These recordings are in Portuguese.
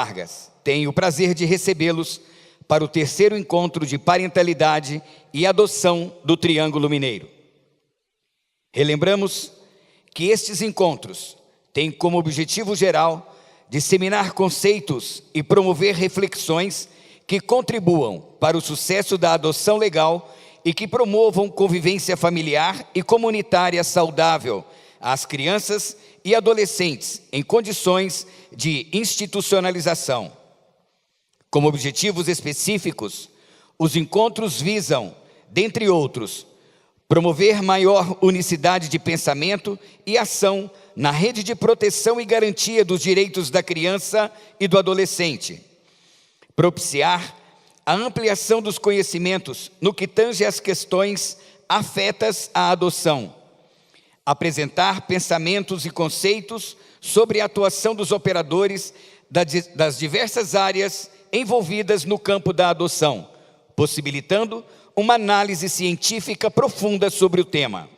Vargas. Tenho o prazer de recebê-los para o terceiro encontro de parentalidade e adoção do Triângulo Mineiro. Relembramos que estes encontros têm como objetivo geral disseminar conceitos e promover reflexões que contribuam para o sucesso da adoção legal e que promovam convivência familiar e comunitária saudável às crianças e adolescentes em condições de institucionalização. Como objetivos específicos, os encontros visam, dentre outros, promover maior unicidade de pensamento e ação na rede de proteção e garantia dos direitos da criança e do adolescente, propiciar a ampliação dos conhecimentos no que tange às questões afetas à adoção, apresentar pensamentos e conceitos sobre a atuação dos operadores das diversas áreas envolvidas no campo da adoção, possibilitando uma análise científica profunda sobre o tema.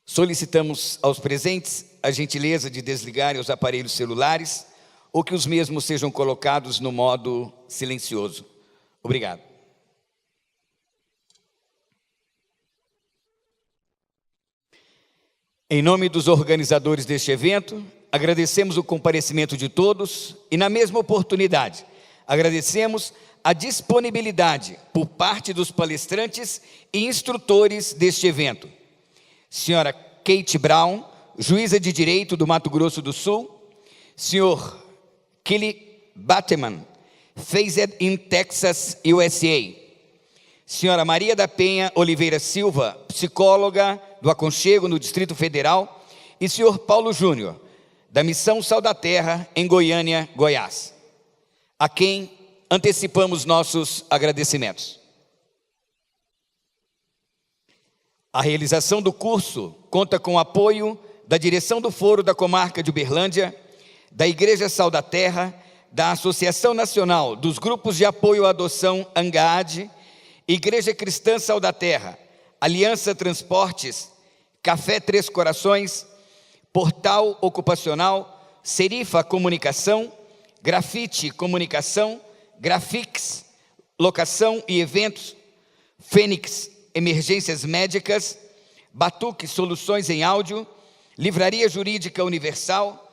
Solicitamos aos presentes a gentileza de desligarem os aparelhos celulares ou que os mesmos sejam colocados no modo silencioso. Obrigado. Em nome dos organizadores deste evento, agradecemos o comparecimento de todos e, na mesma oportunidade, agradecemos a disponibilidade por parte dos palestrantes e instrutores deste evento. Senhora Kate Brown, juíza de Direito do Mato Grosso do Sul. Senhor Kelly Bateman, Phased in Texas, USA. Senhora Maria da Penha Oliveira Silva, psicóloga do Aconchego no Distrito Federal. E senhor Paulo Júnior, da Missão Sal da Terra, em Goiânia, Goiás, a quem antecipamos nossos agradecimentos. A realização do curso conta com o apoio da direção do Foro da Comarca de Uberlândia, da Igreja Sal da Terra, da Associação Nacional dos Grupos de Apoio à Adoção ANGAAD, Igreja Cristã Sal da Terra, Aliança Transportes, Café Três Corações, Portal Ocupacional, Serifa Comunicação, Grafite Comunicação, Grafix Locação e Eventos, Fênix Emergências Médicas, Batuque Soluções em Áudio, Livraria Jurídica Universal,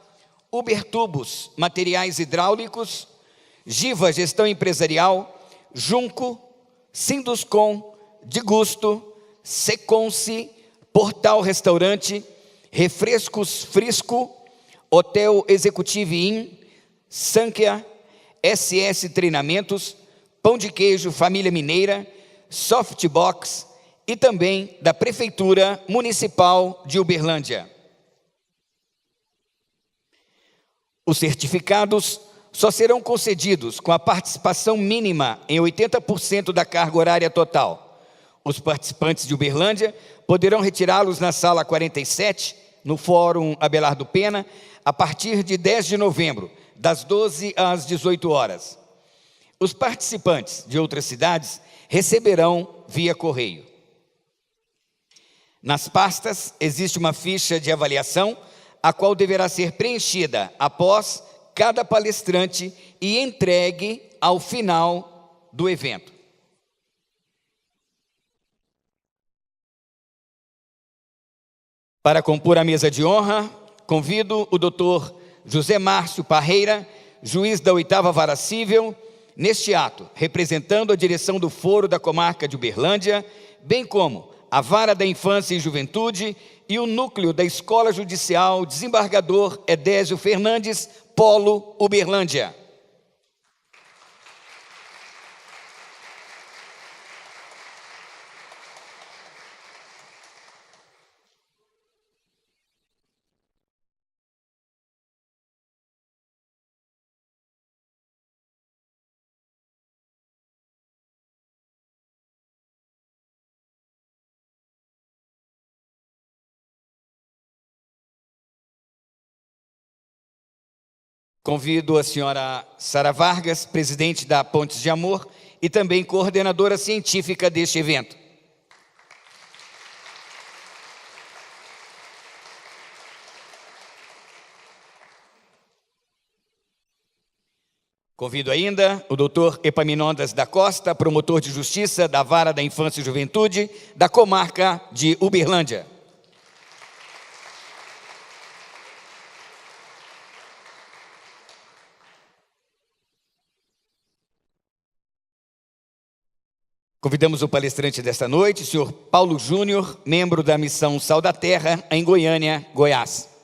Ubertubos Materiais Hidráulicos, Giva Gestão Empresarial, Junco, Sinduscom, De Gusto, Seconce, Portal Restaurante, Refrescos Frisco, Hotel Executive Inn, Sankia, SS Treinamentos, Pão de Queijo Família Mineira, Softbox e também da Prefeitura Municipal de Uberlândia. Os certificados só serão concedidos com a participação mínima em 80% da carga horária total. Os participantes de Uberlândia poderão retirá-los na Sala 47, no Fórum Abelardo Pena, a partir de 10 de novembro, das 12 às 18 horas. Os participantes de outras cidades receberão via correio. Nas pastas existe uma ficha de avaliação, a qual deverá ser preenchida após cada palestrante e entregue ao final do evento. Para compor a mesa de honra, convido o Dr. José Márcio Parreira, juiz da 8ª Vara Cível, neste ato, representando a direção do Foro da Comarca de Uberlândia, bem como a Vara da Infância e Juventude e o Núcleo da Escola Judicial Desembargador Edésio Fernandes, Polo Uberlândia. Convido a senhora Sara Vargas, presidente da Pontes de Amor e também coordenadora científica deste evento. Convido ainda o doutor Epaminondas da Costa, promotor de justiça da Vara da Infância e Juventude da comarca de Uberlândia. Convidamos o palestrante desta noite, o senhor Paulo Júnior, membro da Missão Sal da Terra, em Goiânia, Goiás.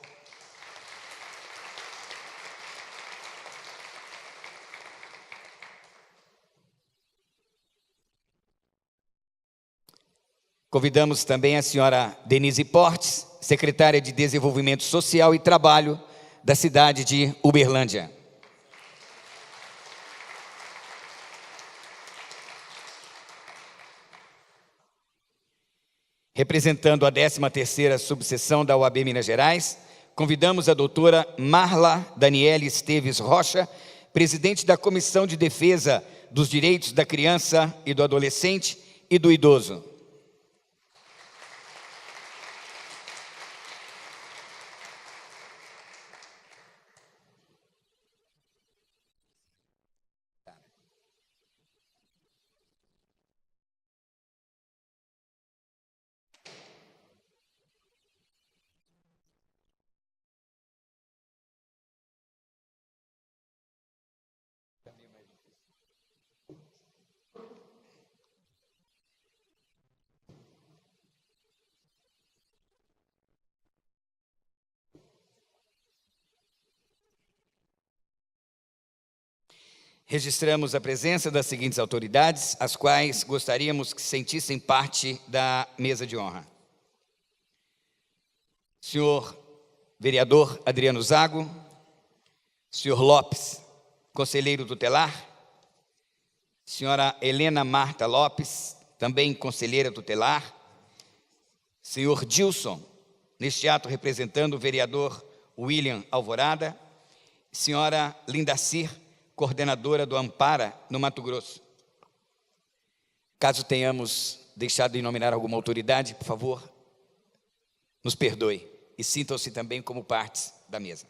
Convidamos também a senhora Denise Portes, secretária de Desenvolvimento Social e Trabalho da cidade de Uberlândia. Representando a 13ª subseção da OAB Minas Gerais, convidamos a doutora Marla Daniele Esteves Rocha, presidente da Comissão de Defesa dos Direitos da Criança e do Adolescente e do Idoso. Registramos a presença das seguintes autoridades, as quais gostaríamos que sentissem parte da mesa de honra. Senhor vereador Adriano Zago, senhor Lopes, conselheiro tutelar, senhora Helena Marta Lopes, também conselheira tutelar, senhor Dilson, neste ato representando o vereador William Alvorada, senhora Lindacir, coordenadora do Ampara, no Mato Grosso. Caso tenhamos deixado de nominar alguma autoridade, por favor, nos perdoe e sintam-se também como partes da mesa.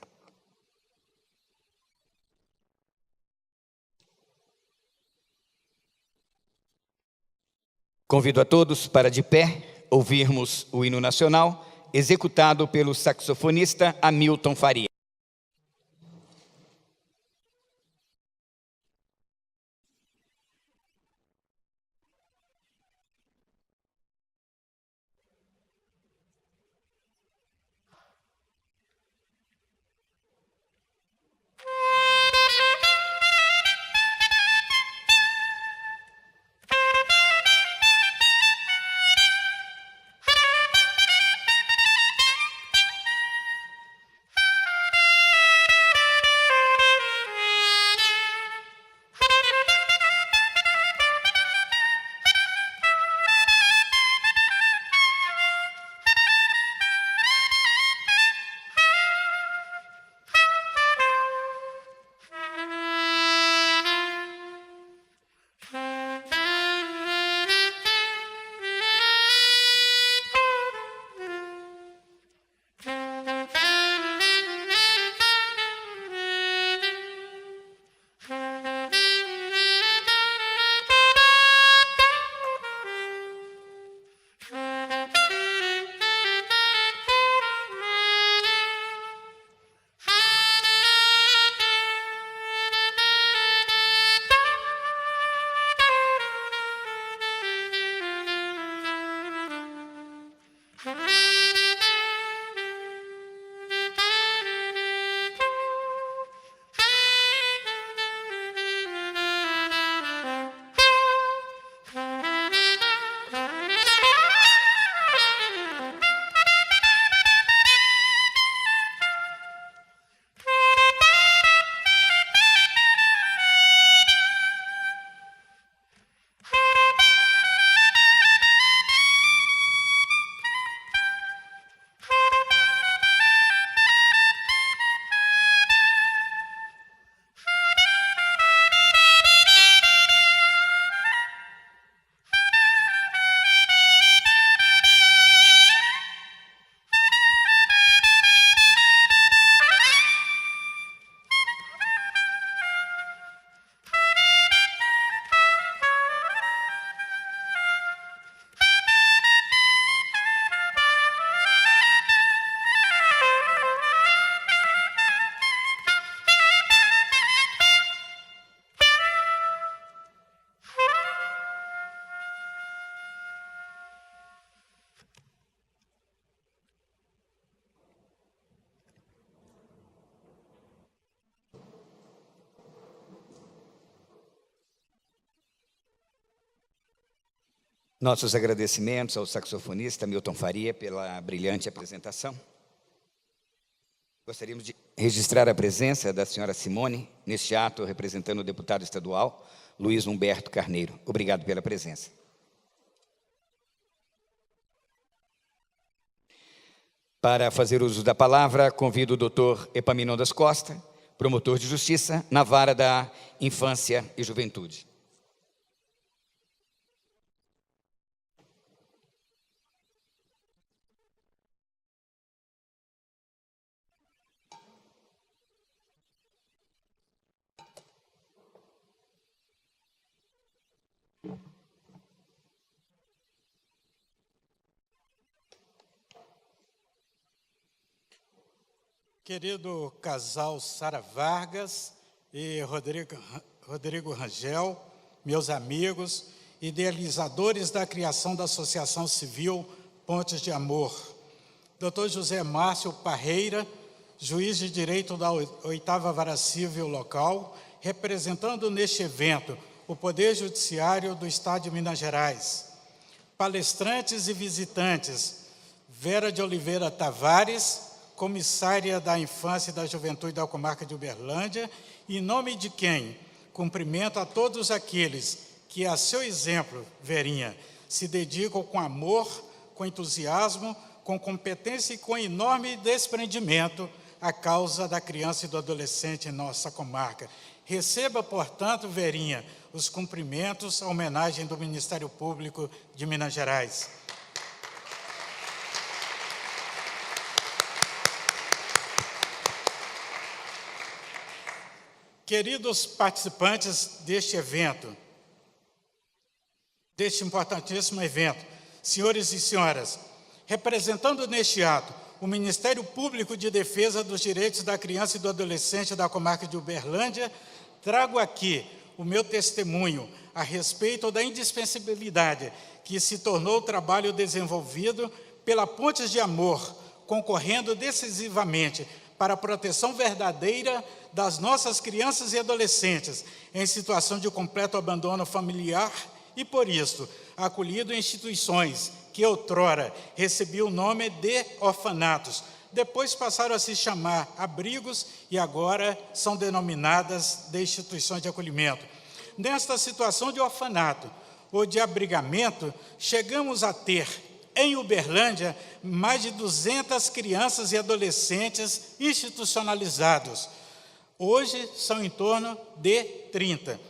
Convido a todos para, de pé, ouvirmos o hino nacional, executado pelo saxofonista Hamilton Faria. Nossos agradecimentos ao saxofonista Milton Faria pela brilhante apresentação. Gostaríamos de registrar a presença da senhora Simone neste ato, representando o deputado estadual Luiz Humberto Carneiro. Obrigado pela presença. Para fazer uso da palavra, convido o doutor Epaminondas Costa, promotor de justiça na vara da Infância e Juventude. Querido casal Sara Vargas e Rodrigo Rangel, meus amigos, idealizadores da criação da Associação Civil Pontes de Amor. Dr. José Márcio Parreira, juiz de direito da 8ª Vara Civil Local, representando neste evento o Poder Judiciário do Estado de Minas Gerais. Palestrantes e visitantes, Vera de Oliveira Tavares, comissária da Infância e da Juventude da Comarca de Uberlândia, em nome de quem cumprimento a todos aqueles que, a seu exemplo, Verinha, se dedicam com amor, com entusiasmo, com competência e com enorme desprendimento à causa da criança e do adolescente em nossa comarca. Receba, portanto, Verinha, os cumprimentos, a homenagem do Ministério Público de Minas Gerais. Queridos participantes deste evento, deste importantíssimo evento, senhores e senhoras, representando neste ato o Ministério Público de Defesa dos Direitos da Criança e do Adolescente da Comarca de Uberlândia, trago aqui o meu testemunho a respeito da indispensabilidade que se tornou o trabalho desenvolvido pela Pontes de Amor, concorrendo decisivamente para a proteção verdadeira das nossas crianças e adolescentes em situação de completo abandono familiar e, por isso, acolhido em instituições que outrora recebiam o nome de orfanatos, depois passaram a se chamar abrigos e agora são denominadas de instituições de acolhimento. Nesta situação de orfanato ou de abrigamento, chegamos a ter em Uberlândia mais de 200 crianças e adolescentes institucionalizados. Hoje são em torno de 30.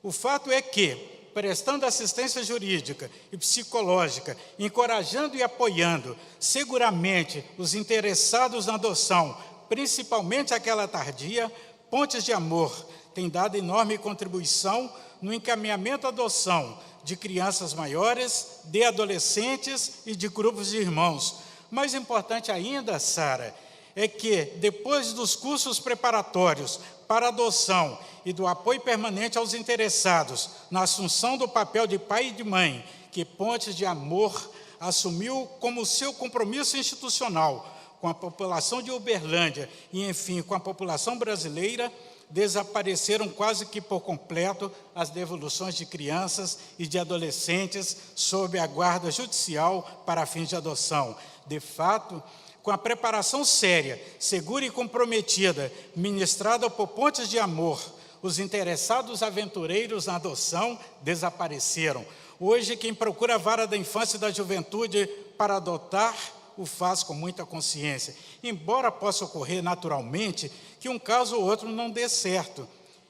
O fato é que, prestando assistência jurídica e psicológica, encorajando e apoiando seguramente os interessados na adoção, principalmente aquela tardia, Pontes de Amor tem dado enorme contribuição no encaminhamento à adoção de crianças maiores, de adolescentes e de grupos de irmãos. Mais importante ainda, Sara, é que, depois dos cursos preparatórios para adoção e do apoio permanente aos interessados na assunção do papel de pai e de mãe, que Pontes de Amor assumiu como seu compromisso institucional com a população de Uberlândia e, enfim, com a população brasileira, desapareceram quase que por completo as devoluções de crianças e de adolescentes sob a guarda judicial para fins de adoção. De fato, com a preparação séria, segura e comprometida, ministrada por Pontes de Amor, os interessados aventureiros na adoção desapareceram. Hoje, quem procura a vara da infância e da juventude para adotar, o faz com muita consciência. Embora possa ocorrer naturalmente que um caso ou outro não dê certo,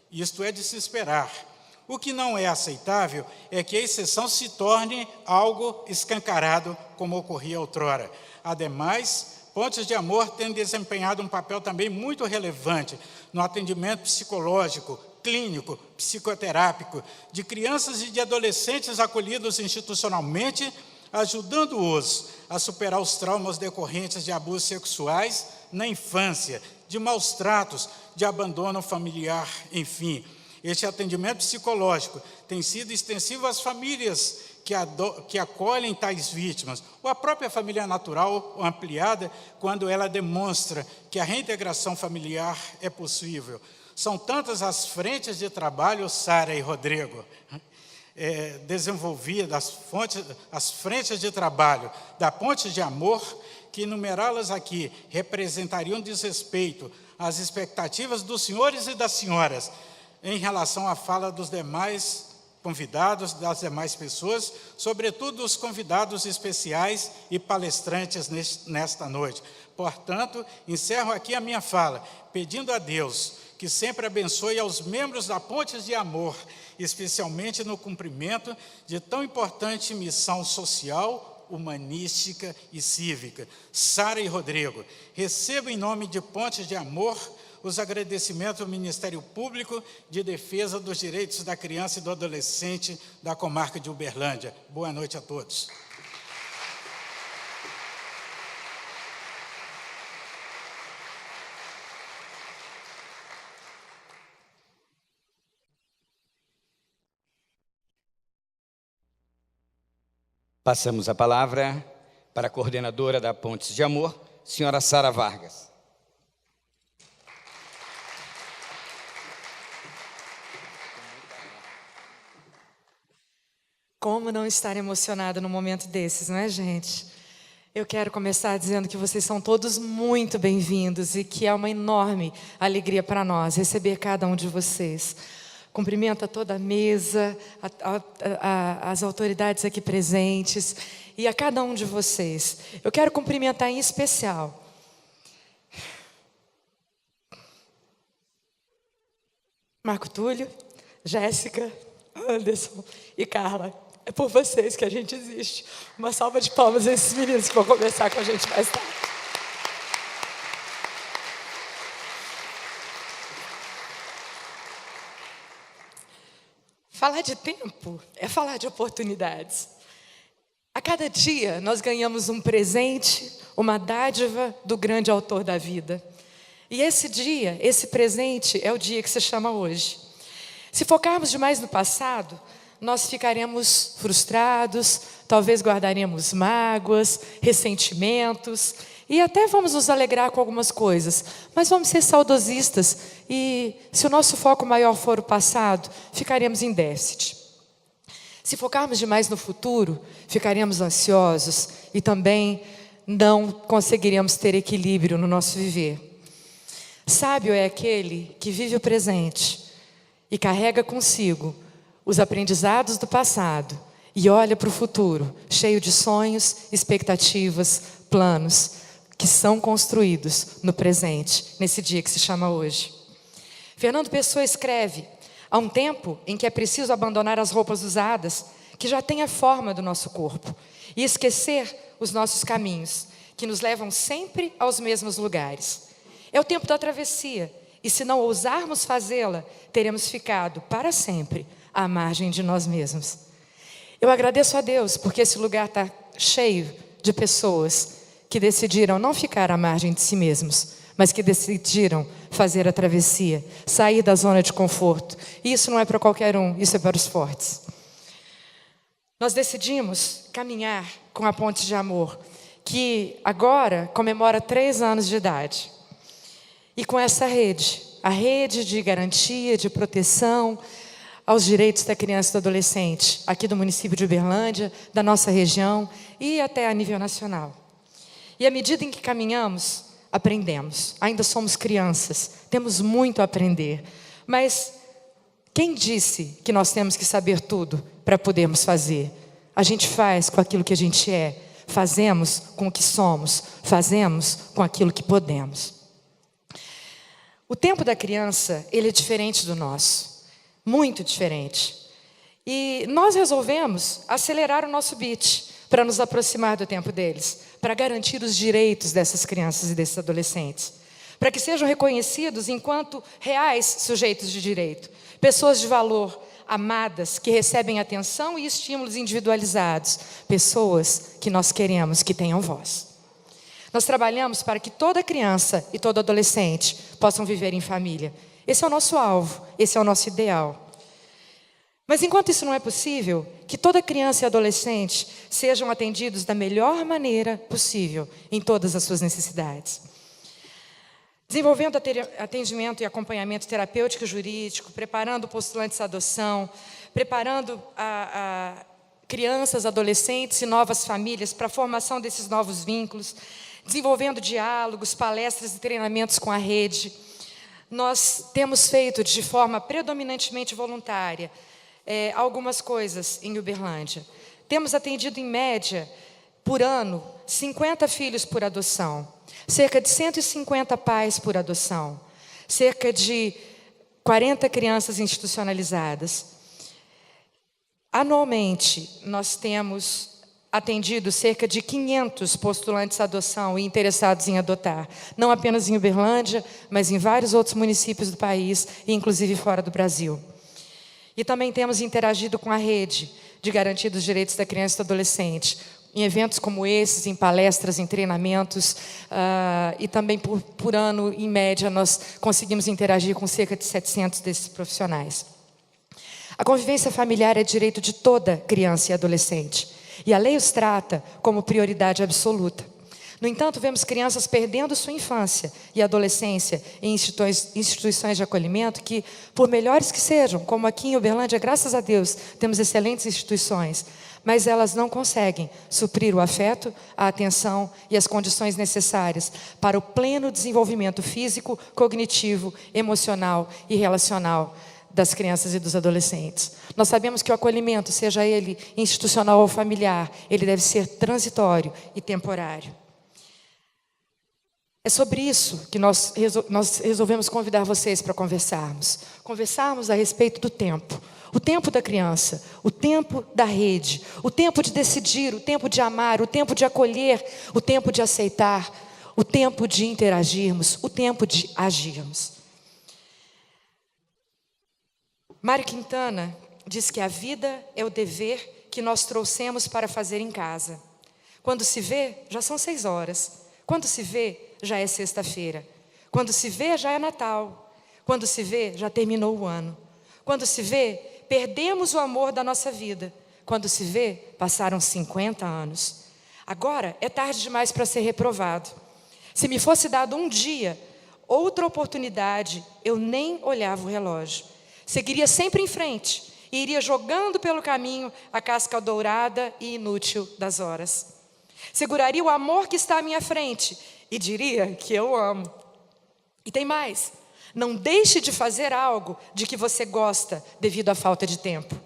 isto é de se esperar. O que não é aceitável é que a exceção se torne algo escancarado, como ocorria outrora. Ademais, Pontes de Amor tem desempenhado um papel também muito relevante no atendimento psicológico, clínico, psicoterápico de crianças e de adolescentes acolhidos institucionalmente, ajudando-os a superar os traumas decorrentes de abusos sexuais na infância, de maus tratos, de abandono familiar, enfim. Este atendimento psicológico tem sido extensivo às famílias que acolhem tais vítimas, ou à própria família natural ou ampliada, quando ela demonstra que a reintegração familiar é possível. São tantas as frentes de trabalho, Sara e Rodrigo, desenvolvida, as frentes de trabalho da Ponte de Amor, que enumerá-las aqui representariam desrespeito às expectativas dos senhores e das senhoras em relação à fala dos demais convidados, das demais pessoas, sobretudo os convidados especiais e palestrantes nesta noite. Portanto, encerro aqui a minha fala, pedindo a Deus que sempre abençoe aos membros da Ponte de Amor, especialmente no cumprimento de tão importante missão social, humanística e cívica. Sara e Rodrigo, recebo em nome de Ponte de Amor os agradecimentos ao Ministério Público de Defesa dos Direitos da Criança e do Adolescente da comarca de Uberlândia. Boa noite a todos. Passamos a palavra para a coordenadora da Pontes de Amor, senhora Sara Vargas. Como não estar emocionada num momento desses, não é, gente? Eu quero começar dizendo que vocês são todos muito bem-vindos e que é uma enorme alegria para nós receber cada um de vocês. Cumprimento a toda a mesa, as autoridades aqui presentes e a cada um de vocês. Eu quero cumprimentar em especial Marco Túlio, Jéssica, Anderson e Carla. É por vocês que a gente existe. Uma salva de palmas a esses meninos que vão conversar com a gente mais tarde. Falar de tempo é falar de oportunidades. A cada dia nós ganhamos um presente, uma dádiva do grande autor da vida. E esse dia, esse presente é o dia que se chama hoje. Se focarmos demais no passado, nós ficaremos frustrados, talvez guardaremos mágoas, ressentimentos e até vamos nos alegrar com algumas coisas, mas vamos ser saudosistas e, se o nosso foco maior for o passado, ficaremos em déficit. Se focarmos demais no futuro, ficaremos ansiosos e também não conseguiremos ter equilíbrio no nosso viver. Sábio é aquele que vive o presente e carrega consigo os aprendizados do passado e olha para o futuro, cheio de sonhos, expectativas, planos, que são construídos no presente, nesse dia que se chama hoje. Fernando Pessoa escreve: há um tempo em que é preciso abandonar as roupas usadas, que já têm a forma do nosso corpo, e esquecer os nossos caminhos, que nos levam sempre aos mesmos lugares. É o tempo da travessia, e se não ousarmos fazê-la, teremos ficado para sempre à margem de nós mesmos. Eu agradeço a Deus porque esse lugar está cheio de pessoas que decidiram não ficar à margem de si mesmos, mas que decidiram fazer a travessia, sair da zona de conforto. E isso não é para qualquer um, isso é para os fortes. Nós decidimos caminhar com a Ponte de Amor, que agora comemora 3 anos de idade. E com essa rede, a rede de garantia, de proteção aos direitos da criança e do adolescente, aqui do município de Uberlândia, da nossa região e até a nível nacional. E à medida em que caminhamos, aprendemos. Ainda somos crianças, temos muito a aprender. Mas quem disse que nós temos que saber tudo para podermos fazer? A gente faz com aquilo que a gente é, fazemos com o que somos, fazemos com aquilo que podemos. O tempo da criança, ele é diferente do nosso, muito diferente. E nós resolvemos acelerar o nosso beat para nos aproximar do tempo deles, para garantir os direitos dessas crianças e desses adolescentes, para que sejam reconhecidos enquanto reais sujeitos de direito, pessoas de valor, amadas, que recebem atenção e estímulos individualizados, pessoas que nós queremos que tenham voz. Nós trabalhamos para que toda criança e todo adolescente possam viver em família. Esse é o nosso alvo, esse é o nosso ideal. Mas enquanto isso não é possível, que toda criança e adolescente sejam atendidos da melhor maneira possível em todas as suas necessidades. Desenvolvendo atendimento e acompanhamento terapêutico e jurídico, preparando postulantes à adoção, preparando crianças, adolescentes e novas famílias para a formação desses novos vínculos, desenvolvendo diálogos, palestras e treinamentos com a rede. Nós temos feito de forma predominantemente voluntária algumas coisas em Uberlândia. Temos atendido em média, por ano, 50 filhos por adoção, cerca de 150 pais por adoção, cerca de 40 crianças institucionalizadas. Anualmente, nós temos atendido cerca de 500 postulantes à adoção e interessados em adotar, não apenas em Uberlândia, mas em vários outros municípios do país, e inclusive fora do Brasil. E também temos interagido com a rede de garantia dos direitos da criança e do adolescente, em eventos como esses, em palestras, em treinamentos, e também por ano, em média, nós conseguimos interagir com cerca de 700 desses profissionais. A convivência familiar é direito de toda criança e adolescente, e a lei os trata como prioridade absoluta. No entanto, vemos crianças perdendo sua infância e adolescência em instituições de acolhimento que, por melhores que sejam, como aqui em Uberlândia, graças a Deus, temos excelentes instituições, mas elas não conseguem suprir o afeto, a atenção e as condições necessárias para o pleno desenvolvimento físico, cognitivo, emocional e relacional das crianças e dos adolescentes. Nós sabemos que o acolhimento, seja ele institucional ou familiar, ele deve ser transitório e temporário. É sobre isso que nós resolvemos convidar vocês para conversarmos. Conversarmos a respeito do tempo. O tempo da criança, o tempo da rede, o tempo de decidir, o tempo de amar, o tempo de acolher, o tempo de aceitar, o tempo de interagirmos, o tempo de agirmos. Mário Quintana diz que a vida é o dever que nós trouxemos para fazer em casa. Quando se vê, já são 6 horas. Quando se vê, já é sexta-feira. Quando se vê, já é Natal. Quando se vê, já terminou o ano. Quando se vê, perdemos o amor da nossa vida. Quando se vê, passaram 50 anos. Agora é tarde demais para ser reprovado. Se me fosse dado um dia, outra oportunidade, eu nem olhava o relógio. Seguiria sempre em frente e iria jogando pelo caminho a casca dourada e inútil das horas. Seguraria o amor que está à minha frente e diria que eu amo. E tem mais. Não deixe de fazer algo de que você gosta devido à falta de tempo.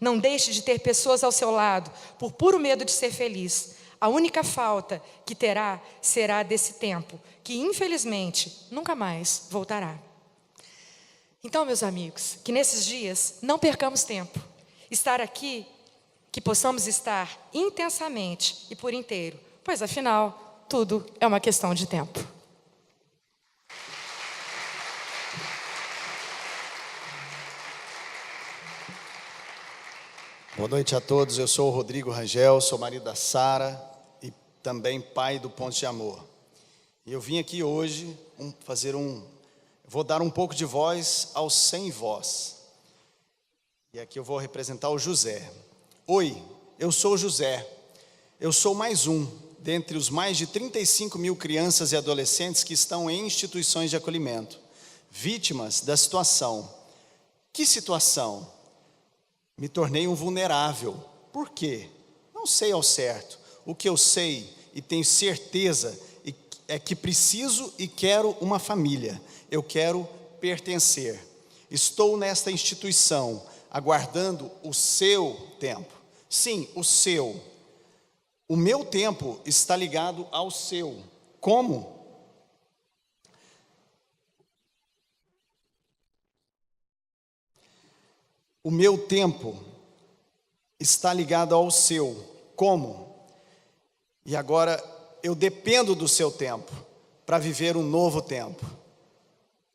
Não deixe de ter pessoas ao seu lado por puro medo de ser feliz. A única falta que terá será desse tempo, que infelizmente nunca mais voltará. Então, meus amigos, que nesses dias não percamos tempo. Estar aqui, que possamos estar intensamente e por inteiro, pois afinal, tudo é uma questão de tempo. Boa noite a todos, eu sou o Rodrigo Rangel, sou marido da Sara e também pai do Ponte de Amor. E eu vim aqui hoje vou dar um pouco de voz aos sem voz. E aqui eu vou representar o José. Oi, eu sou o José. Eu sou mais um dentre os mais de 35 mil crianças e adolescentes que estão em instituições de acolhimento, vítimas da situação. Que situação? Me tornei um vulnerável. Por quê? Não sei ao certo. O que eu sei e tenho certeza é que preciso e quero uma família. Eu quero pertencer. Estou nesta instituição, aguardando o seu tempo. Sim, o seu. O meu tempo está ligado ao seu. Como? O meu tempo está ligado ao seu. Como? E agora eu dependo do seu tempo para viver um novo tempo.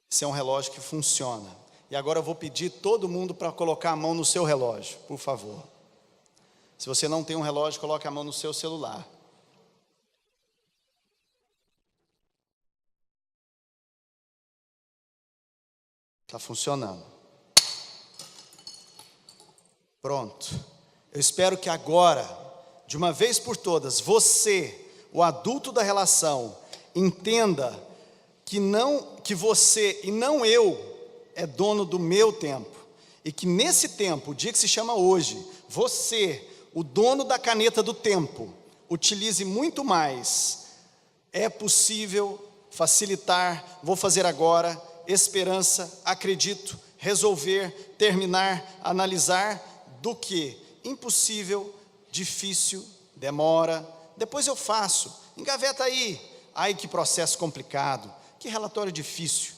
Esse é um relógio que funciona. E agora eu vou pedir todo mundo para colocar a mão no seu relógio, por favor. Se você não tem um relógio, coloque a mão no seu celular. Está funcionando. Pronto. Eu espero que agora, de uma vez por todas, você, o adulto da relação, entenda que você e não eu é dono do meu tempo. E que nesse tempo, o dia que se chama hoje, você, o dono da caneta do tempo, utilize muito mais. É possível facilitar, vou fazer agora, esperança, acredito, resolver, terminar, analisar, do que impossível, difícil, demora, depois eu faço, engaveta aí. Ai, que processo complicado, que relatório difícil.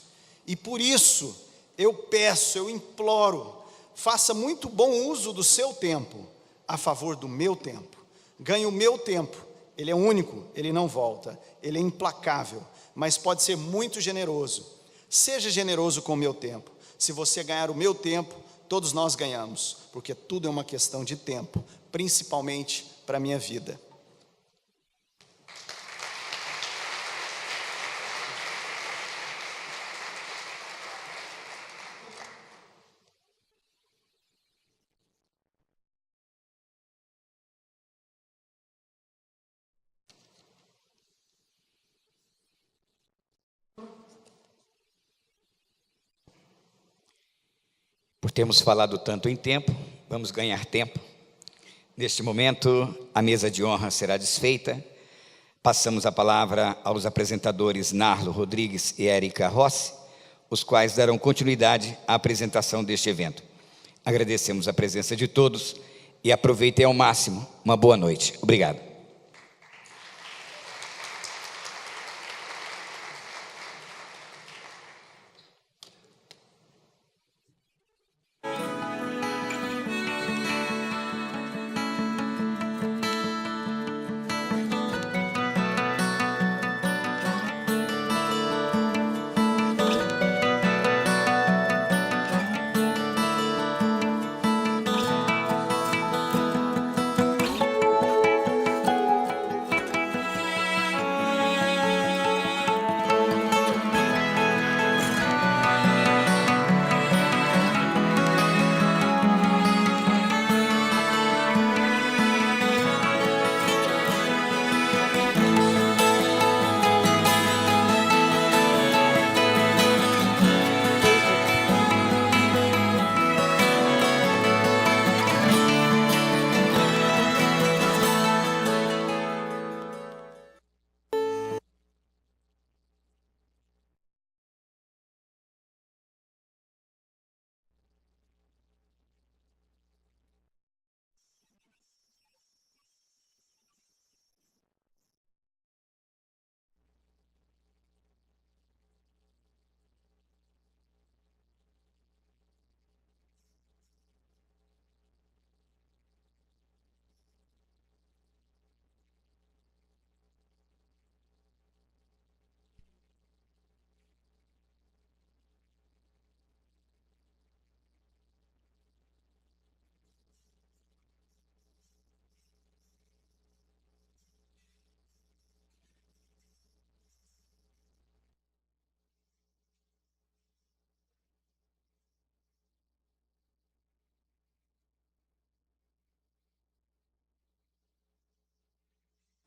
E por isso, eu peço, eu imploro, faça muito bom uso do seu tempo, a favor do meu tempo. Ganhe o meu tempo, ele é único, ele não volta, ele é implacável, mas pode ser muito generoso. Seja generoso com o meu tempo. Se você ganhar o meu tempo, todos nós ganhamos, porque tudo é uma questão de tempo, principalmente para a minha vida. Por termos falado tanto em tempo, vamos ganhar tempo. Neste momento, a mesa de honra será desfeita. Passamos a palavra aos apresentadores Narlo Rodrigues e Érica Rossi, os quais darão continuidade à apresentação deste evento. Agradecemos a presença de todos e aproveitem ao máximo. Uma boa noite. Obrigado.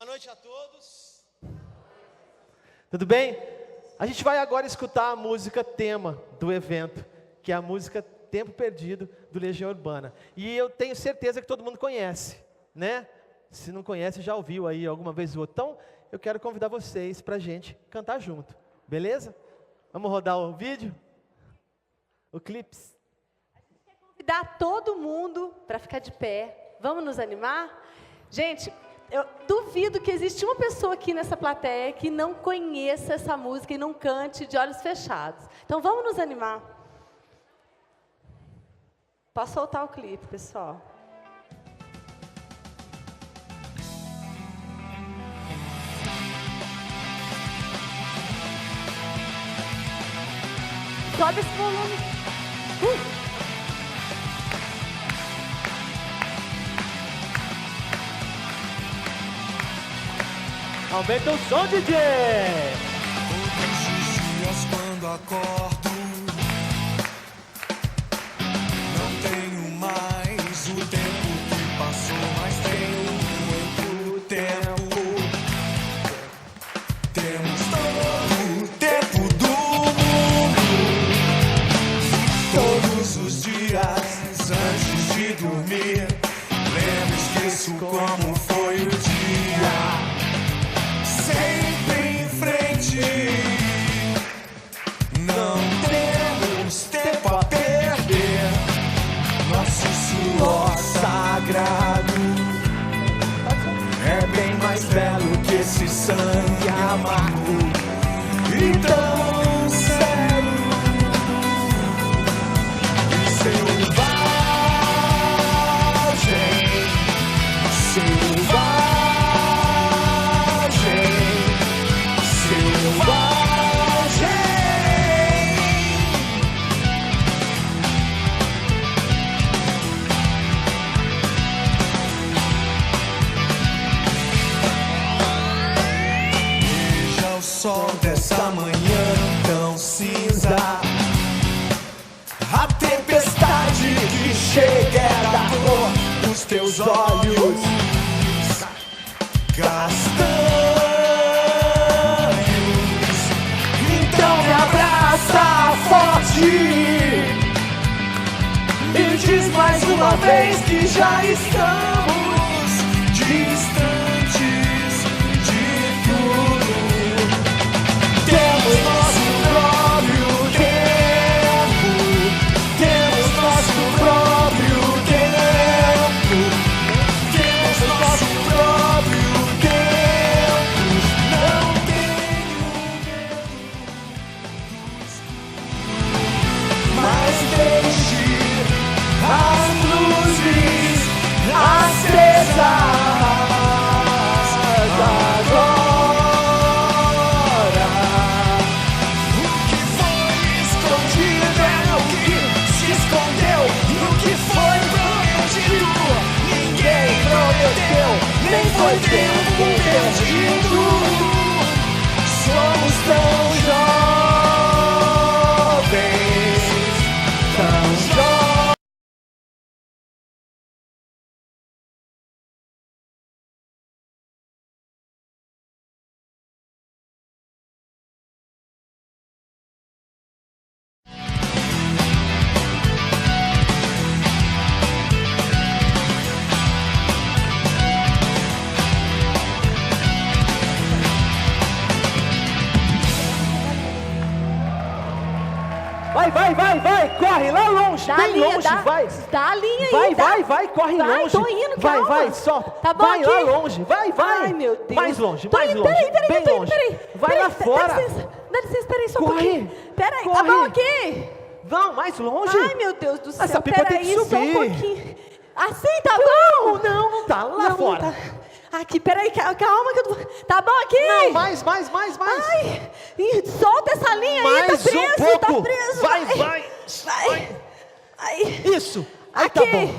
Boa noite a todos. Tudo bem? A gente vai agora escutar a música tema do evento, que é a música Tempo Perdido, do Legião Urbana. E eu tenho certeza que todo mundo conhece, né? Se não conhece, já ouviu aí alguma vez ou outra. Então, eu quero convidar vocês para a gente cantar junto, beleza? Vamos rodar o vídeo? O clips? A gente quer convidar todo mundo para ficar de pé. Vamos nos animar? Gente, eu duvido que existe uma pessoa aqui nessa plateia que não conheça essa música e não cante de olhos fechados. Então, vamos nos animar. Posso soltar o clipe, pessoal? Sobe esse volume. Aumenta o som, DJ! Todos os dias quando acordo, não tenho mais o tempo que passou, mas tenho muito tempo. Temos todo o tempo do mundo. Todos os dias esqueço como foi o dia. Sempre em frente. Não temos tempo a perder. Nosso suor sagrado é bem mais belo que esse sangue amargo e tão sério e selvagem, selvagem, selvagem. Veja o sol dessa manhã tão cinza, a tempestade que chega é da cor dos teus olhos castanhos. Então me abraça forte e diz mais uma vez que já estamos distantes de tudo. Temos nosso próprio tempo. Temos nosso próprio tempo. Temos nosso próprio tempo. Não tenho medo do escuro, mas deixe as luzes acesas agora. O que foi escondido é o que se escondeu, e o que foi prometido ninguém prometeu, nem foi tempo perdido. Somos tão jovens, tão jovens. Vai, corre lá longe, Dá bem a linha, longe, dá, vai. dá a linha aí. Vai, corre Vai, longe. tô indo, vai, calma. solta. Tá bom vai aqui? lá longe, vai. Ai, meu Deus. Mais longe, Tô mais indo, longe, peraí, bem tô indo, longe. peraí. Vai lá fora. Dá licença, peraí só um Corre, pouquinho. Peraí, tá corre. bom aqui? Não, mais longe. Ai, meu Deus do céu, Essa pipa tem que peraí, só um subir. pouquinho. Assim, tá bom? Não tá, lá Não, fora. não tá. Aqui, peraí, calma que eu tô... Tá bom aqui? Não, mais. Ai, solta essa linha aí, Mais tá preso, um pouco. tá preso. Vai. Ai. Isso, aí tá Aqui. bom.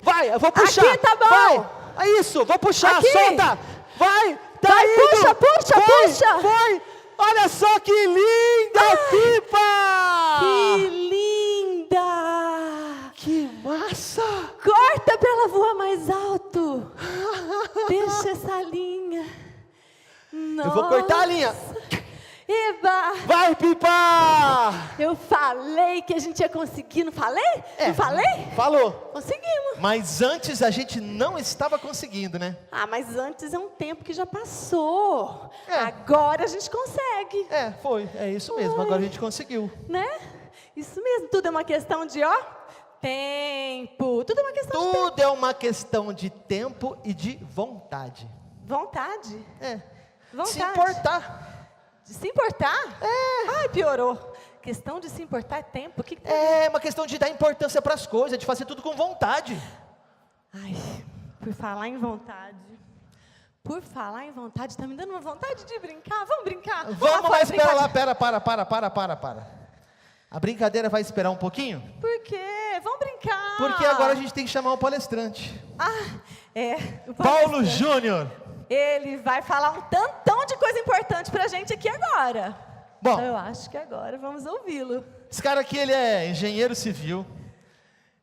Vai, eu vou puxar. Aqui, tá bom. Vai, é isso, vou puxar, Aqui. solta. Vai, tá Vai, indo. puxa. Vai, olha só que linda pipa. Que linda! Que massa. Corta pra ela voar mais alto. Deixa essa linha. Nossa. Eu vou cortar a linha. Eba! Vai, pipa. Eu falei que a gente ia conseguir, não falei? Não falei? Falou. Conseguimos. Mas antes a gente não estava conseguindo, né? Ah, mas antes é um tempo que já passou. É. Agora a gente consegue, Foi, é isso mesmo, agora a gente conseguiu. né? Isso mesmo, tudo é uma questão de, tempo. Tudo é uma questão de tempo. Tudo é uma questão de tempo e de vontade. Vontade. Vontade. Se importar. De se importar? Ai, piorou. Questão de se importar é tempo. O que tem? É uma questão de dar importância para as coisas, de fazer tudo com vontade. Ai, por falar em vontade. Por falar em vontade, tá me dando uma vontade de brincar. Vamos brincar? Vamos lá, espera lá, para. A brincadeira vai esperar um pouquinho? Por quê? Vamos brincar. Porque agora a gente tem que chamar o palestrante. O Paulo Júnior. Ele vai falar um tantão de coisa importante pra gente aqui agora. Bom. Então eu acho que agora vamos ouvi-lo. Esse cara aqui, ele é engenheiro civil.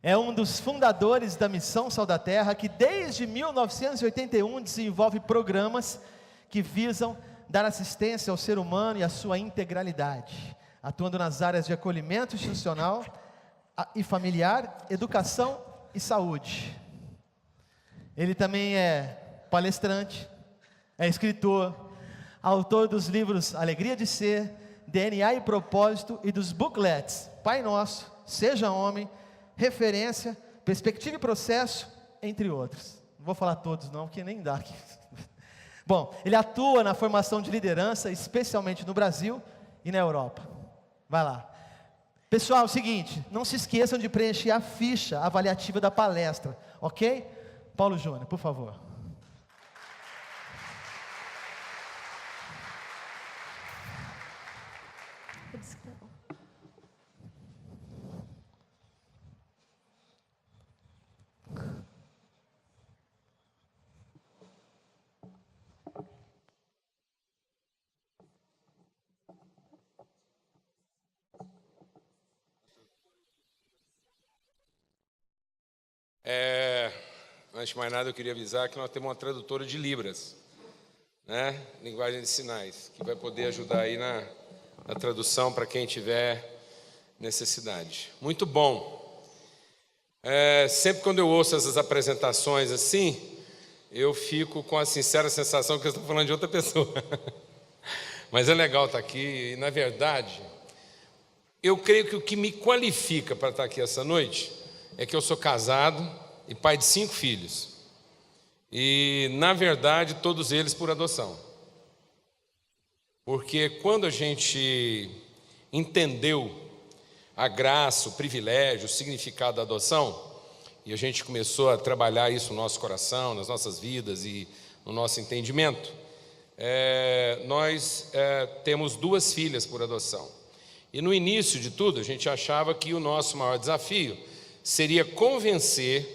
É um dos fundadores da Missão Sal da Terra, que desde 1981 desenvolve programas que visam dar assistência ao ser humano e à sua integralidade, atuando nas áreas de acolhimento institucional e familiar, educação e saúde. Ele também é palestrante, é escritor, autor dos livros Alegria de Ser, DNA e Propósito e dos booklets Pai Nosso, Seja Homem, Referência, Perspectiva e Processo, entre outros. Não vou falar todos não, porque nem dá aqui. Bom, ele atua na formação de liderança, especialmente no Brasil e na Europa. Vai lá. Pessoal, é o seguinte, não se esqueçam de preencher a ficha avaliativa da palestra, ok? Paulo Júnior, por favor. Antes de mais nada, eu queria avisar que nós temos uma tradutora de Libras, né? Linguagem de sinais, que vai poder ajudar aí na tradução para quem tiver necessidade. Muito bom. Sempre quando eu ouço essas apresentações assim, eu fico com a sincera sensação que eu estou falando de outra pessoa. Mas é legal estar aqui e, na verdade, eu creio que o que me qualifica para estar aqui essa noite é que eu sou casado e pai de 5 filhos. E, na verdade, todos eles por adoção. Porque quando a gente entendeu a graça, o privilégio, o significado da adoção, e a gente começou a trabalhar isso no nosso coração, nas nossas vidas e no nosso entendimento, nós temos 2 filhas por adoção. E no início de tudo, a gente achava que o nosso maior desafio seria convencer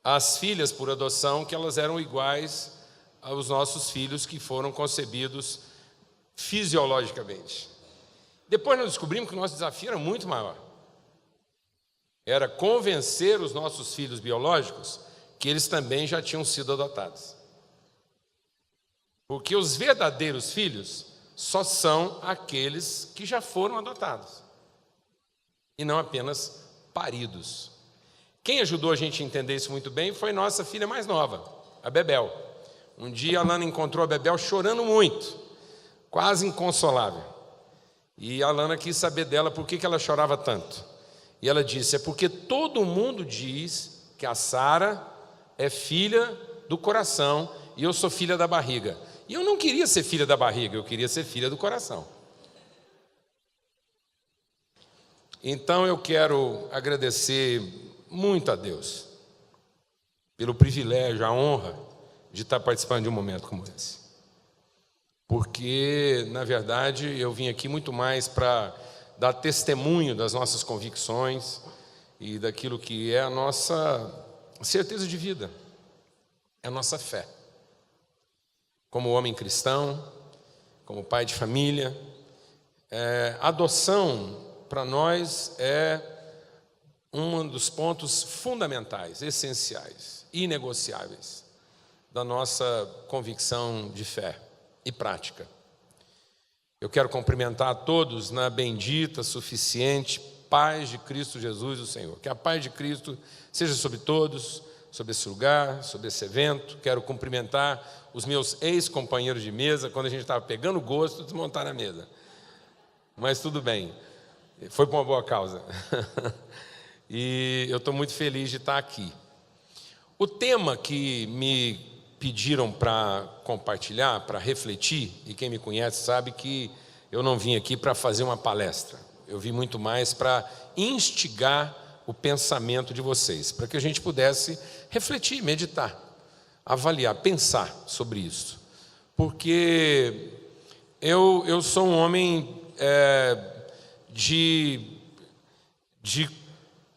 as filhas por adoção que elas eram iguais aos nossos filhos que foram concebidos fisiologicamente. Depois nós descobrimos que o nosso desafio era muito maior. Era convencer os nossos filhos biológicos que eles também já tinham sido adotados. Porque os verdadeiros filhos só são aqueles que já foram adotados. E não apenas paridos. Quem ajudou a gente a entender isso muito bem foi nossa filha mais nova, a Bebel. Um dia a Alana encontrou a Bebel chorando muito, quase inconsolável. E a Alana quis saber dela por que ela chorava tanto. E ela disse, é porque todo mundo diz que a Sara é filha do coração e eu sou filha da barriga. E eu não queria ser filha da barriga, eu queria ser filha do coração. Então eu quero agradecer muito a Deus pelo privilégio, a honra de estar participando de um momento como esse. Porque, na verdade, eu vim aqui muito mais para dar testemunho das nossas convicções e daquilo que é a nossa certeza de vida, é a nossa fé. Como homem cristão, como pai de família, adoção para nós é um dos pontos fundamentais, essenciais, inegociáveis da nossa convicção de fé e prática. Eu quero cumprimentar a todos na bendita, suficiente paz de Cristo Jesus, o Senhor. Que a paz de Cristo seja sobre todos, sobre esse lugar, sobre esse evento. Quero cumprimentar os meus ex-companheiros de mesa, quando a gente estava pegando gosto de desmontar a mesa. Mas tudo bem, foi por uma boa causa. E eu estou muito feliz de estar aqui. O tema que me pediram para compartilhar, para refletir, e quem me conhece sabe que eu não vim aqui para fazer uma palestra. Eu vim muito mais para instigar o pensamento de vocês, para que a gente pudesse refletir, meditar, avaliar, pensar sobre isso. Porque eu sou um homem de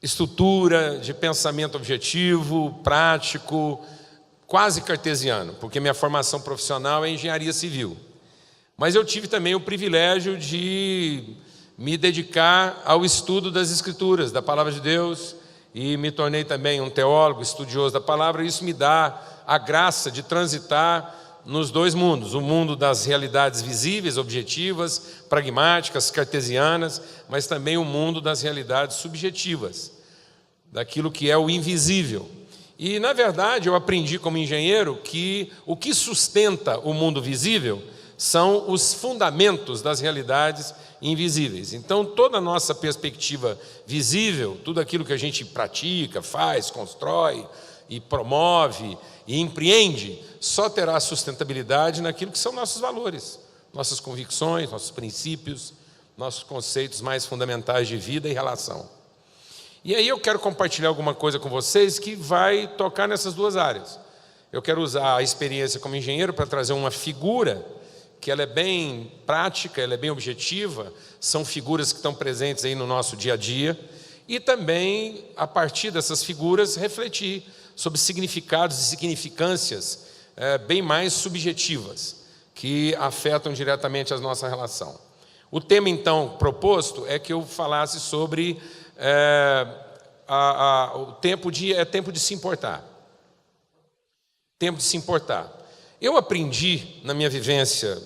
estrutura, de pensamento objetivo, prático, quase cartesiano, porque minha formação profissional é engenharia civil. Mas eu tive também o privilégio de me dedicar ao estudo das Escrituras, da Palavra de Deus, e me tornei também um teólogo, estudioso da Palavra, e isso me dá a graça de transitar nos 2 mundos, o mundo das realidades visíveis, objetivas, pragmáticas, cartesianas, mas também o mundo das realidades subjetivas, daquilo que é o invisível. E, na verdade, eu aprendi como engenheiro que o que sustenta o mundo visível são os fundamentos das realidades invisíveis. Então, toda a nossa perspectiva visível, tudo aquilo que a gente pratica, faz, constrói e promove e empreende, só terá sustentabilidade naquilo que são nossos valores, nossas convicções, nossos princípios, nossos conceitos mais fundamentais de vida e relação. E aí eu quero compartilhar alguma coisa com vocês que vai tocar nessas duas áreas. Eu quero usar a experiência como engenheiro para trazer uma figura que ela é bem prática, ela é bem objetiva, são figuras que estão presentes aí no nosso dia a dia, e também, a partir dessas figuras, refletir sobre significados e significâncias bem mais subjetivas, que afetam diretamente a nossa relação. O tema, então, proposto é que eu falasse sobre o tempo de se importar. Tempo de se importar. Eu aprendi na minha vivência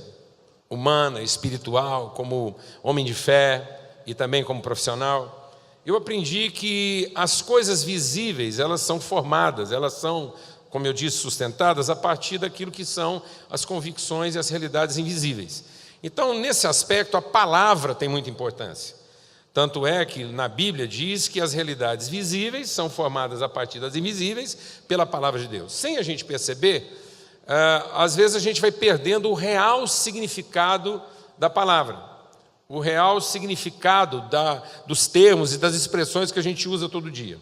humana, espiritual, como homem de fé e também como profissional, eu aprendi que as coisas visíveis, elas são formadas, elas são, como eu disse, sustentadas a partir daquilo que são as convicções e as realidades invisíveis. Então, nesse aspecto, a palavra tem muita importância. Tanto é que na Bíblia diz que as realidades visíveis são formadas a partir das invisíveis pela palavra de Deus. Sem a gente perceber, às vezes a gente vai perdendo o real significado da palavra, o real significado dos termos e das expressões que a gente usa todo dia.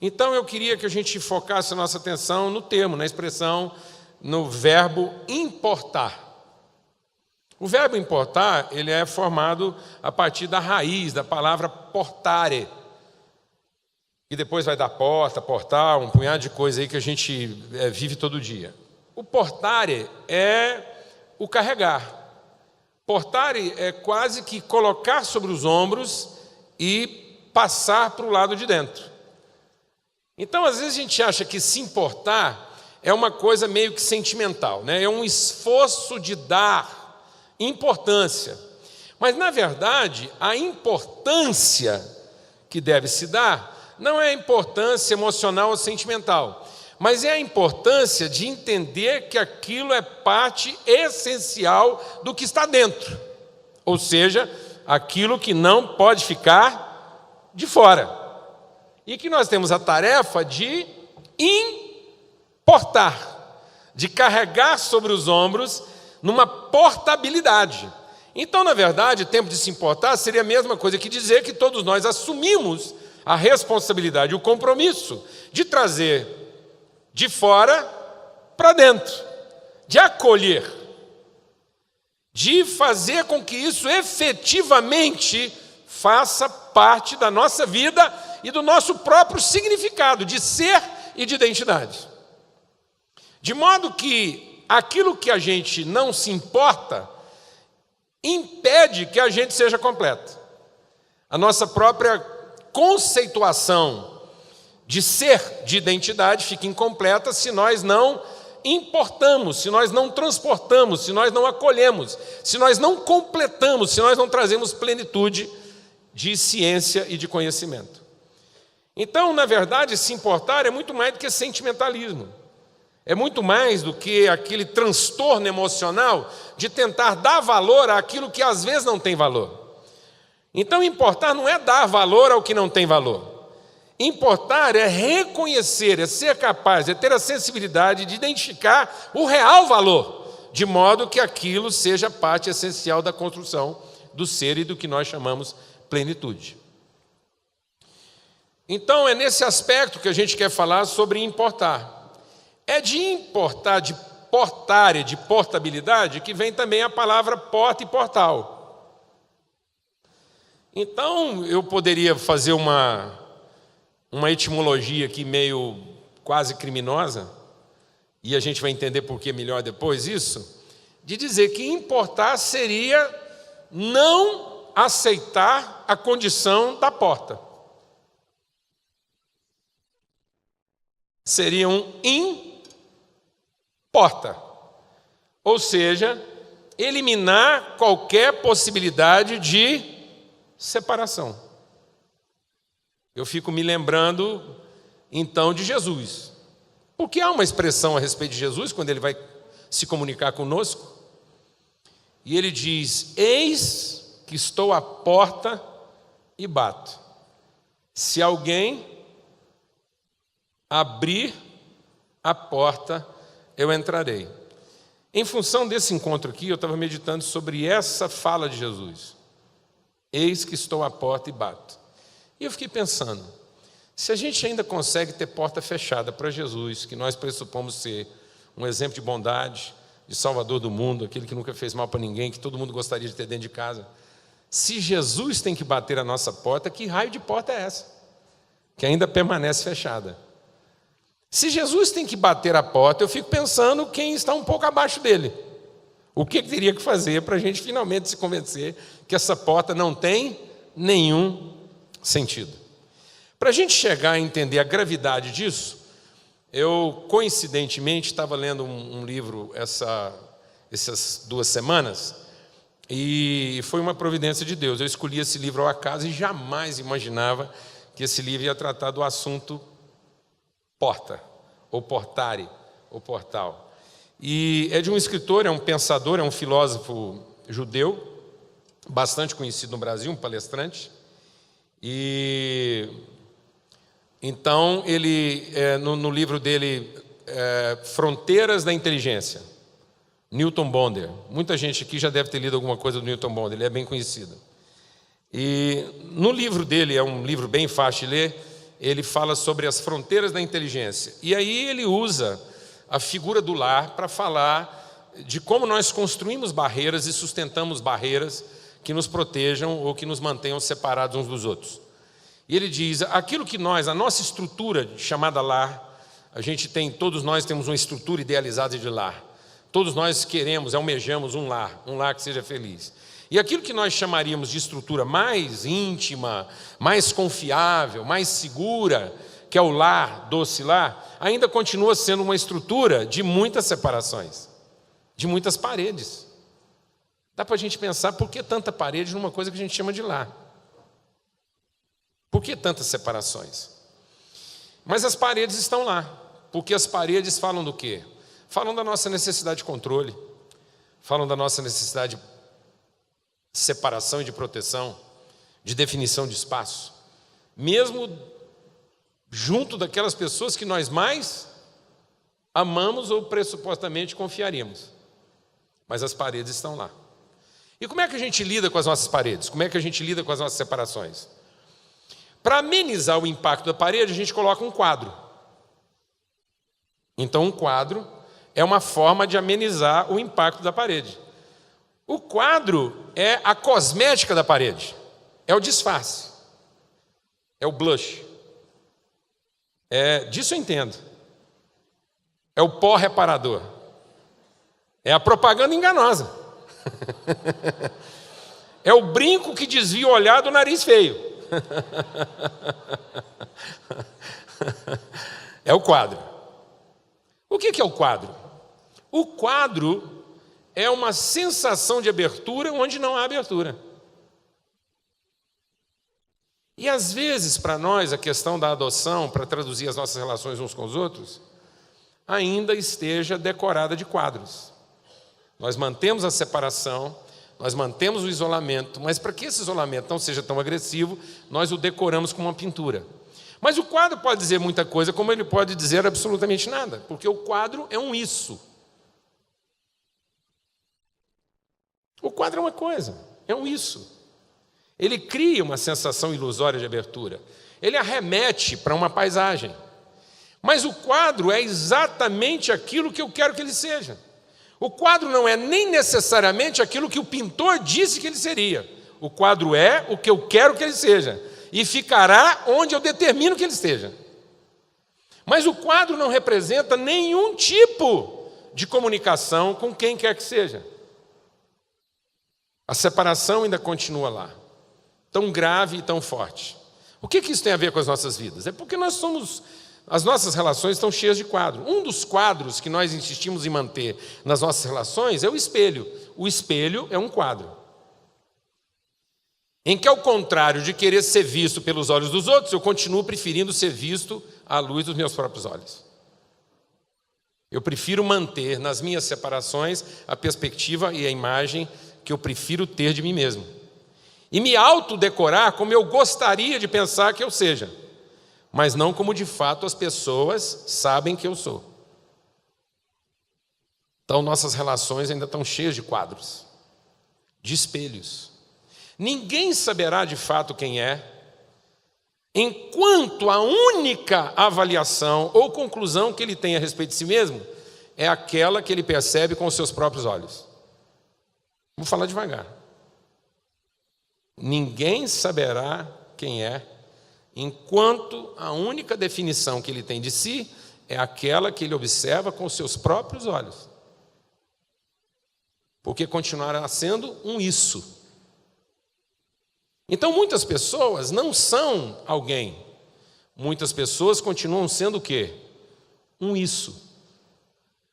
Então eu queria que a gente focasse a nossa atenção no termo, na expressão, no verbo importar. O verbo importar, ele é formado a partir da raiz da palavra portare, e depois vai dar porta, portal, um punhado de coisa aí que a gente vive todo dia. O portare é o carregar. Portare é quase que colocar sobre os ombros e passar para o lado de dentro. Então, às vezes a gente acha que se importar é uma coisa meio que sentimental, né? É um esforço de dar importância. Mas, na verdade, a importância que deve se dar não é a importância emocional ou sentimental, mas é a importância de entender que aquilo é parte essencial do que está dentro, ou seja, aquilo que não pode ficar de fora, e que nós temos a tarefa de importar, de carregar sobre os ombros numa portabilidade. Então, na verdade, tempo de se importar seria a mesma coisa que dizer que todos nós assumimos a responsabilidade, o compromisso de trazer de fora para dentro, de acolher, de fazer com que isso efetivamente faça parte da nossa vida e do nosso próprio significado de ser e de identidade. De modo que aquilo que a gente não se importa impede que a gente seja completo. A nossa própria conceituação de ser, de identidade, fica incompleta se nós não importamos, se nós não transportamos, se nós não acolhemos, se nós não completamos, se nós não trazemos plenitude de ciência e de conhecimento. Então, na verdade, se importar é muito mais do que sentimentalismo. É muito mais do que aquele transtorno emocional de tentar dar valor àquilo que às vezes não tem valor. Então, importar não é dar valor ao que não tem valor. Importar é reconhecer, é ser capaz, é ter a sensibilidade de identificar o real valor, de modo que aquilo seja parte essencial da construção do ser e do que nós chamamos plenitude. Então, é nesse aspecto que a gente quer falar sobre importar. É de importar, de portare, de portabilidade, que vem também a palavra porta e portal. Então, eu poderia fazer uma etimologia aqui meio quase criminosa, e a gente vai entender por que melhor depois isso, de dizer que importar seria não aceitar a condição da porta. Seria um importa, ou seja, eliminar qualquer possibilidade de separação. Eu fico me lembrando, então, de Jesus. Porque há uma expressão a respeito de Jesus, quando ele vai se comunicar conosco, e ele diz: eis que estou à porta e bato. Se alguém abrir a porta, eu entrarei. Em função desse encontro aqui, eu estava meditando sobre essa fala de Jesus. Eis que estou à porta e bato. E eu fiquei pensando, se a gente ainda consegue ter porta fechada para Jesus, que nós pressupomos ser um exemplo de bondade, de salvador do mundo, aquele que nunca fez mal para ninguém, que todo mundo gostaria de ter dentro de casa. Se Jesus tem que bater a nossa porta, que raio de porta é essa? Que ainda permanece fechada. Se Jesus tem que bater a porta, eu fico pensando quem está um pouco abaixo dele. O que teria que fazer para a gente finalmente se convencer que essa porta não tem nenhum sentido? Para a gente chegar a entender a gravidade disso, eu, coincidentemente, estava lendo um livro essas 2 semanas, e foi uma providência de Deus. Eu escolhi esse livro ao acaso e jamais imaginava que esse livro ia tratar do assunto porta, ou portare, ou portal. E é de um escritor, é um pensador, é um filósofo judeu, bastante conhecido no Brasil, um palestrante. E então ele, no livro dele, Fronteiras da Inteligência, Newton Bonder. Muita gente aqui já deve ter lido alguma coisa do Newton Bonder, ele é bem conhecido. E no livro dele, é um livro bem fácil de ler, ele fala sobre as fronteiras da inteligência. E aí ele usa a figura do lar para falar de como nós construímos barreiras e sustentamos barreiras que nos protejam ou que nos mantenham separados uns dos outros. E ele diz, aquilo que a nossa estrutura chamada lar, todos nós temos uma estrutura idealizada de lar. Todos nós queremos, almejamos um lar que seja feliz. E aquilo que nós chamaríamos de estrutura mais íntima, mais confiável, mais segura, que é o lar, doce lar, ainda continua sendo uma estrutura de muitas separações, de muitas paredes. Dá para a gente pensar, por que tanta parede numa coisa que a gente chama de lar? Por que tantas separações? Mas as paredes estão lá, porque as paredes falam do quê? Falam da nossa necessidade de controle, falam da nossa necessidade de separação e de proteção, de definição de espaço, mesmo junto daquelas pessoas que nós mais amamos ou pressupostamente confiaríamos. Mas as paredes estão lá. E como é que a gente lida com as nossas paredes? Como é que a gente lida com as nossas separações? Para amenizar o impacto da parede, a gente coloca um quadro. Então, um quadro é uma forma de amenizar o impacto da parede. O quadro é a cosmética da parede, é o disfarce, é o blush. Disso eu entendo. É o pó reparador. É a propaganda enganosa. É o brinco que desvia o olhar do nariz feio. É o quadro. O que é o quadro? O quadro é uma sensação de abertura onde não há abertura. E às vezes, para nós, a questão da adoção, para traduzir as nossas relações uns com os outros, ainda esteja decorada de quadros. Nós mantemos a separação, nós mantemos o isolamento, mas para que esse isolamento não seja tão agressivo, nós o decoramos com uma pintura. Mas o quadro pode dizer muita coisa, como ele pode dizer absolutamente nada, porque o quadro é um isso. O quadro é uma coisa, é um isso. Ele cria uma sensação ilusória de abertura. Ele arremete para uma paisagem. Mas o quadro é exatamente aquilo que eu quero que ele seja. O quadro não é nem necessariamente aquilo que o pintor disse que ele seria. O quadro é o que eu quero que ele seja. E ficará onde eu determino que ele esteja. Mas o quadro não representa nenhum tipo de comunicação com quem quer que seja. A separação ainda continua lá, tão grave e tão forte. O que isso tem a ver com as nossas vidas? É porque as nossas relações estão cheias de quadros. Um dos quadros que nós insistimos em manter nas nossas relações é o espelho. O espelho é um quadro. Em que, ao contrário de querer ser visto pelos olhos dos outros, eu continuo preferindo ser visto à luz dos meus próprios olhos. Eu prefiro manter nas minhas separações a perspectiva e a imagem que eu prefiro ter de mim mesmo. E me autodecorar como eu gostaria de pensar que eu seja, mas não como de fato as pessoas sabem que eu sou. Então nossas relações ainda estão cheias de quadros, de espelhos. Ninguém saberá de fato quem é, enquanto a única avaliação ou conclusão que ele tem a respeito de si mesmo é aquela que ele percebe com os seus próprios olhos. Vou falar devagar. Ninguém saberá quem é, enquanto a única definição que ele tem de si é aquela que ele observa com os seus próprios olhos. Porque continuará sendo um isso. Então muitas pessoas não são alguém. Muitas pessoas continuam sendo o quê? Um isso.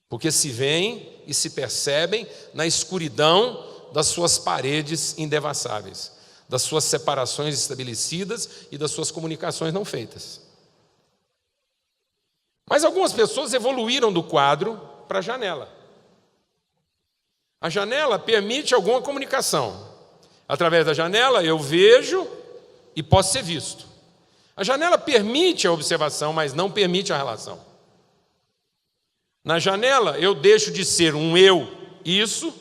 Porque se veem e se percebem na escuridão das suas paredes indevassáveis, das suas separações estabelecidas e das suas comunicações não feitas. Mas algumas pessoas evoluíram do quadro para a janela. A janela permite alguma comunicação. Através da janela eu vejo e posso ser visto. A janela permite a observação, mas não permite a relação. Na janela eu deixo de ser um eu, isso,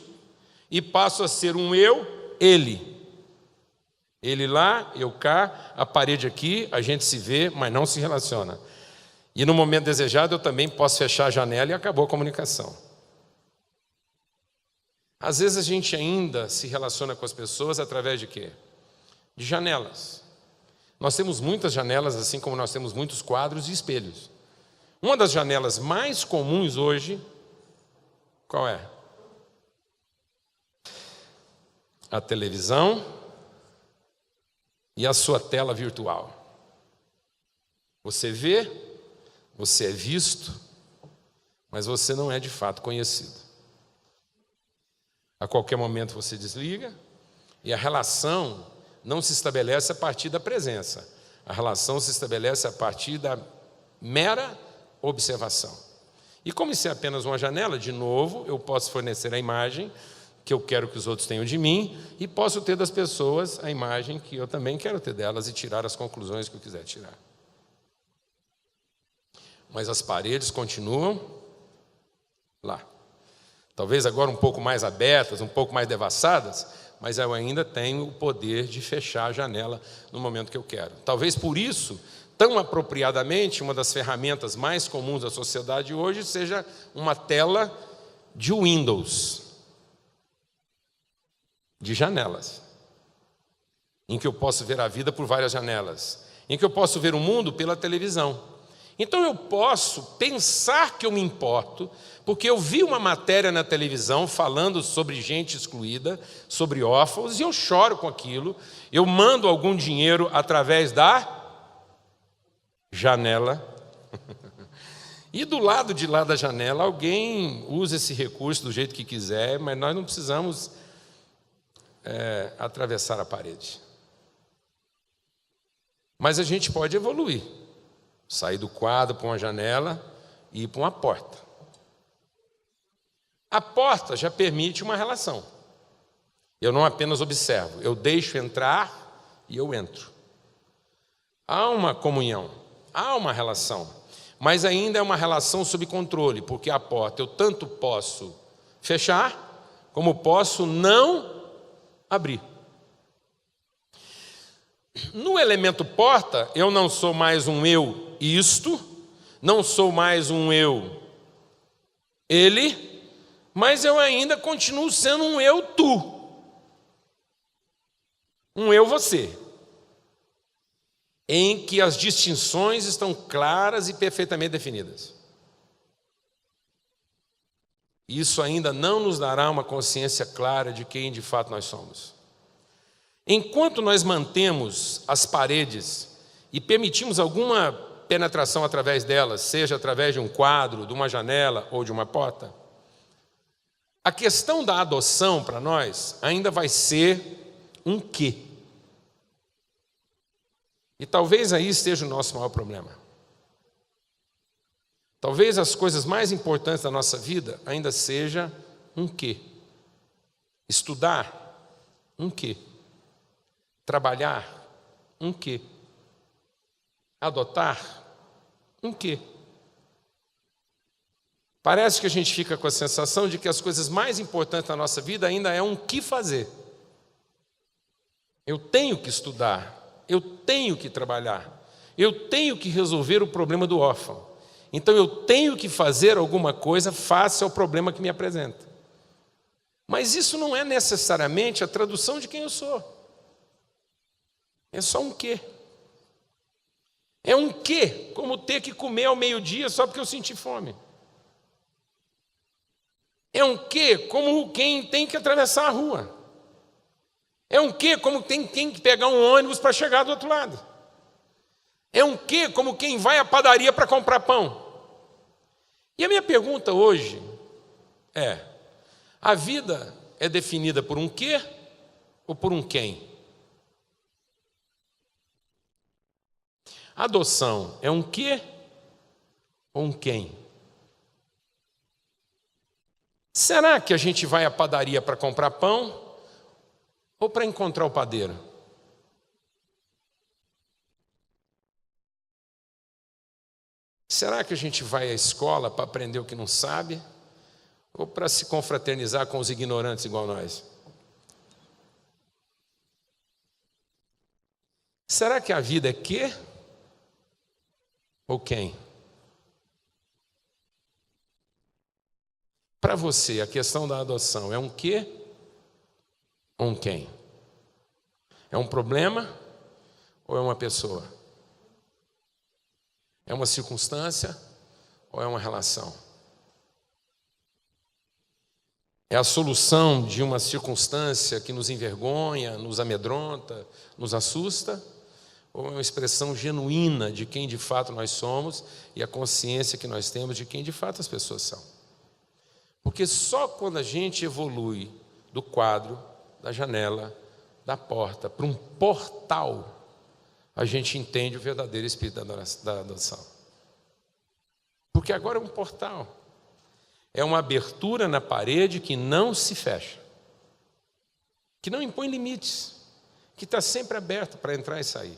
e passo a ser um eu, ele. Ele lá, eu cá, a parede aqui, a gente se vê, mas não se relaciona. E no momento desejado eu também posso fechar a janela e acabou a comunicação. Às vezes a gente ainda se relaciona com as pessoas através de quê? De janelas. Nós temos muitas janelas, assim como nós temos muitos quadros e espelhos. Uma das janelas mais comuns hoje, qual é? A televisão e a sua tela virtual. Você vê, você é visto, mas você não é de fato conhecido. A qualquer momento você desliga e a relação não se estabelece a partir da presença. A relação se estabelece a partir da mera observação. E como isso é apenas uma janela, de novo, eu posso fornecer a imagem que eu quero que os outros tenham de mim e posso ter das pessoas a imagem que eu também quero ter delas e tirar as conclusões que eu quiser tirar. Mas as paredes continuam lá. Talvez agora um pouco mais abertas, um pouco mais devassadas, mas eu ainda tenho o poder de fechar a janela no momento que eu quero. Talvez por isso, tão apropriadamente, uma das ferramentas mais comuns da sociedade hoje seja uma tela de Windows, de janelas, em que eu posso ver a vida por várias janelas, em que eu posso ver o mundo pela televisão. Então eu posso pensar que eu me importo, porque eu vi uma matéria na televisão falando sobre gente excluída, sobre órfãos, e eu choro com aquilo, eu mando algum dinheiro através da janela, e do lado de lá da janela alguém usa esse recurso do jeito que quiser, mas nós não precisamos atravessar a parede. Mas a gente pode evoluir. Sair do quadro para uma janela e ir para uma porta. A porta já permite uma relação. Eu não apenas observo, eu deixo entrar e eu entro. Há uma comunhão, há uma relação, mas ainda é uma relação sob controle, porque a porta eu tanto posso fechar, como posso não abrir. No elemento porta, eu não sou mais um eu isto, não sou mais um eu ele, mas eu ainda continuo sendo um eu tu, um eu você, em que as distinções estão claras e perfeitamente definidas. Isso ainda não nos dará uma consciência clara de quem de fato nós somos. Enquanto nós mantemos as paredes e permitimos alguma penetração através delas, seja através de um quadro, de uma janela ou de uma porta, a questão da adoção para nós ainda vai ser um quê. E talvez aí esteja o nosso maior problema. talvez as coisas mais importantes da nossa vida ainda seja um quê? Estudar, um quê? Trabalhar, um quê? Adotar, um quê? Parece que a gente fica com a sensação de que as coisas mais importantes da nossa vida ainda é um que fazer. Eu tenho que estudar, eu tenho que trabalhar, eu tenho que resolver o problema do órfão. Então eu tenho que fazer alguma coisa face ao problema que me apresenta. Mas isso não é necessariamente a tradução de quem eu sou. É só um quê. É um quê, como ter que comer ao meio-dia só porque eu senti fome. É um quê, como quem tem que atravessar a rua. É um quê, como quem tem que pegar um ônibus para chegar do outro lado. É um quê, como quem vai à padaria para comprar pão. E a minha pergunta hoje é: a vida é definida por um quê ou por um quem? A adoção é um quê ou um quem? Será que a gente vai à padaria para comprar pão ou para encontrar o padeiro? Será que a gente vai à escola para aprender o que não sabe ou para se confraternizar com os ignorantes igual nós? Será que a vida é quê ou quem? Para você, a questão da adoção é um quê ou um quem? É um problema ou é uma pessoa? É uma circunstância ou é uma relação? É a solução de uma circunstância que nos envergonha, nos amedronta, nos assusta? Ou é uma expressão genuína de quem de fato nós somos e a consciência que nós temos de quem de fato as pessoas são? Porque só quando a gente evolui do quadro, da janela, da porta, para um portal, a gente entende o verdadeiro espírito da adoção. Porque agora é um portal. É uma abertura na parede que não se fecha, que não impõe limites, que está sempre aberto para entrar e sair.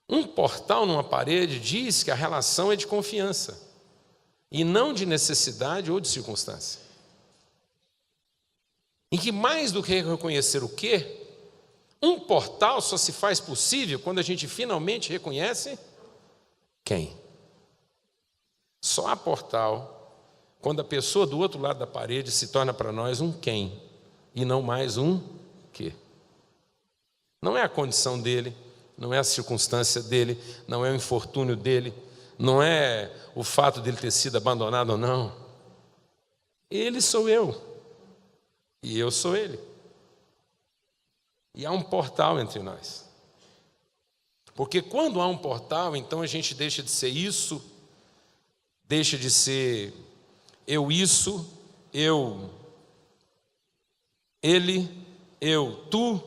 Um portal numa parede diz que a relação é de confiança e não de necessidade ou de circunstância. Em que mais do que reconhecer o quê, um portal só se faz possível quando a gente finalmente reconhece quem. Só há portal quando a pessoa do outro lado da parede se torna para nós um quem e não mais um quê. Não é a condição dele, não é a circunstância dele, não é o infortúnio dele, não é o fato dele ter sido abandonado ou não. Ele sou eu e eu sou ele. E há um portal entre nós. Porque quando há um portal, então a gente deixa de ser isso, deixa de ser eu isso, eu, ele, eu, tu,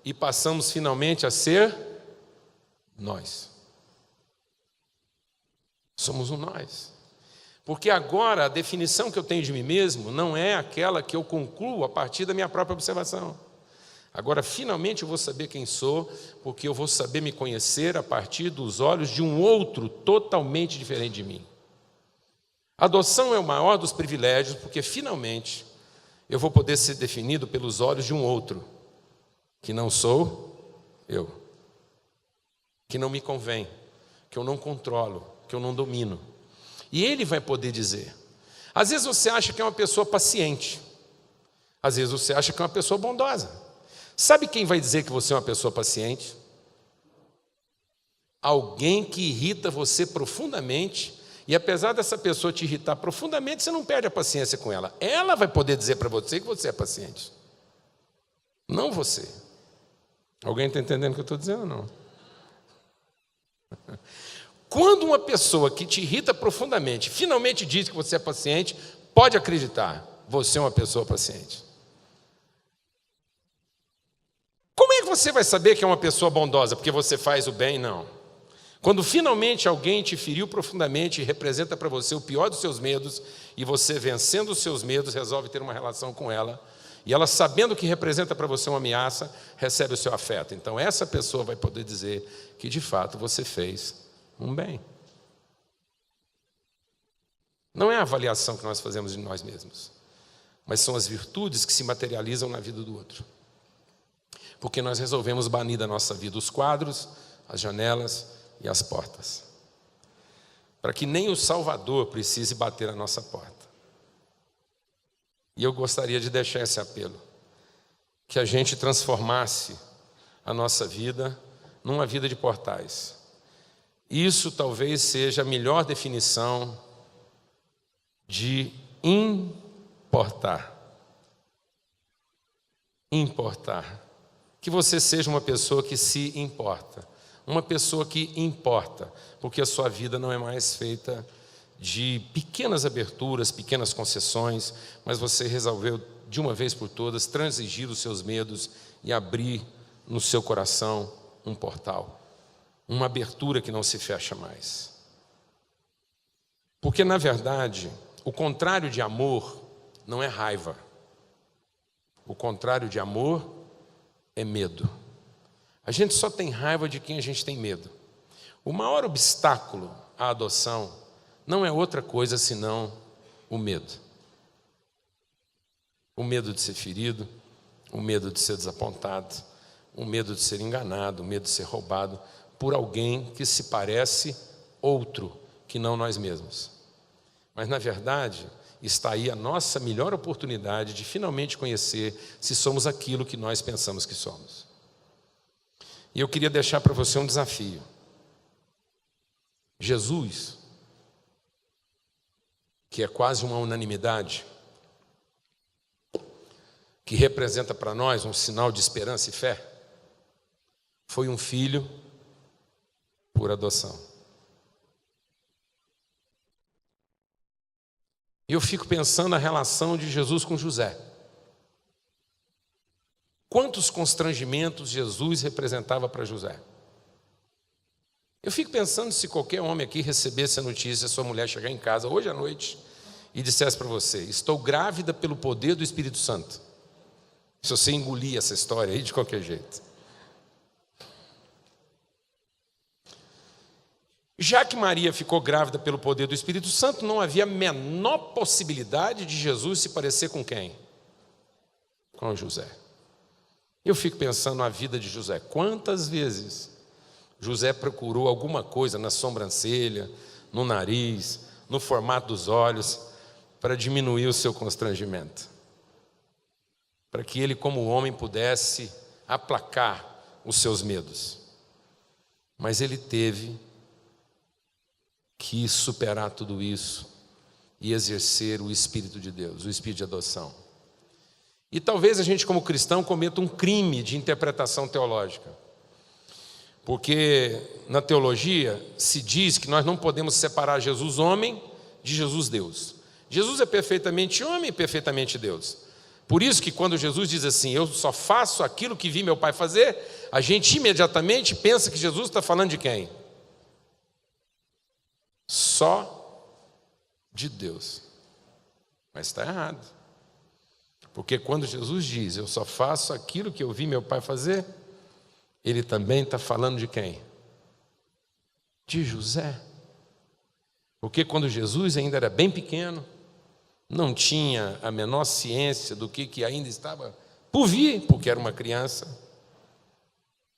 e passamos finalmente a ser nós. Somos um nós. Porque agora a definição que eu tenho de mim mesmo não é aquela que eu concluo a partir da minha própria observação. Agora, finalmente, eu vou saber quem sou, porque eu vou saber me conhecer a partir dos olhos de um outro totalmente diferente de mim. A adoção é o maior dos privilégios, porque, finalmente, eu vou poder ser definido pelos olhos de um outro, que não sou eu, que não me convém, que eu não controlo, que eu não domino. E ele vai poder dizer. Às vezes você acha que é uma pessoa paciente, às vezes você acha que é uma pessoa bondosa. Sabe quem vai dizer que você é uma pessoa paciente? Alguém que irrita você profundamente, e apesar dessa pessoa te irritar profundamente, você não perde a paciência com ela. Ela vai poder dizer para você que você é paciente, não você. Alguém está entendendo o que eu estou dizendo ou não? Quando uma pessoa que te irrita profundamente finalmente diz que você é paciente, pode acreditar, você é uma pessoa paciente. Como é que você vai saber que é uma pessoa bondosa? Porque você faz o bem? Não. Quando finalmente alguém te feriu profundamente e representa para você o pior dos seus medos, e você, vencendo os seus medos, resolve ter uma relação com ela, e ela, sabendo que representa para você uma ameaça, recebe o seu afeto. Então essa pessoa vai poder dizer que de fato você fez um bem. Não é a avaliação que nós fazemos de nós mesmos, mas são as virtudes que se materializam na vida do outro. Porque nós resolvemos banir da nossa vida os quadros, as janelas e as portas, para que nem o Salvador precise bater a nossa porta. E eu gostaria de deixar esse apelo, que a gente transformasse a nossa vida numa vida de portais. Isso talvez seja a melhor definição de importar. Importar. Que você seja uma pessoa que se importa. Uma pessoa que importa, porque a sua vida não é mais feita de pequenas aberturas, pequenas concessões, mas você resolveu, de uma vez por todas, transigir os seus medos e abrir no seu coração um portal, uma abertura que não se fecha mais. Porque, na verdade, o contrário de amor não é raiva. O contrário de amor é medo. A gente só tem raiva de quem a gente tem medo. O maior obstáculo à adoção não é outra coisa senão o medo. O medo de ser ferido, o medo de ser desapontado, o medo de ser enganado, o medo de ser roubado por alguém que se parece outro que não nós mesmos. Mas, na verdade, está aí a nossa melhor oportunidade de finalmente conhecer se somos aquilo que nós pensamos que somos. E eu queria deixar para você um desafio. Jesus, que é quase uma unanimidade, que representa para nós um sinal de esperança e fé, foi um filho por adoção. E eu fico pensando na relação de Jesus com José. Quantos constrangimentos Jesus representava para José? Eu fico pensando se qualquer homem aqui recebesse a notícia, sua mulher chegar em casa hoje à noite e dissesse para você: estou grávida pelo poder do Espírito Santo. Se você engolir essa história aí de qualquer jeito. Já que Maria ficou grávida pelo poder do Espírito Santo, não havia a menor possibilidade de Jesus se parecer com quem? Com José. Eu fico pensando na vida de José. Quantas vezes José procurou alguma coisa na sobrancelha, no nariz, no formato dos olhos, para diminuir o seu constrangimento. Para que ele, como homem, pudesse aplacar os seus medos. Mas ele teve que superar tudo isso e exercer o Espírito de Deus, o Espírito de adoção. E talvez a gente, como cristão, cometa um crime de interpretação teológica. Porque na teologia se diz que nós não podemos separar Jesus homem de Jesus Deus. Jesus é perfeitamente homem e perfeitamente Deus. Por isso que quando Jesus diz assim, eu só faço aquilo que vi meu Pai fazer, a gente imediatamente pensa que Jesus está falando de quem? Só de Deus. Mas está errado. Porque quando Jesus diz, eu só faço aquilo que eu vi meu Pai fazer, ele também está falando de quem? De José. Porque quando Jesus ainda era bem pequeno, não tinha a menor ciência do que ainda estava por vir, porque era uma criança.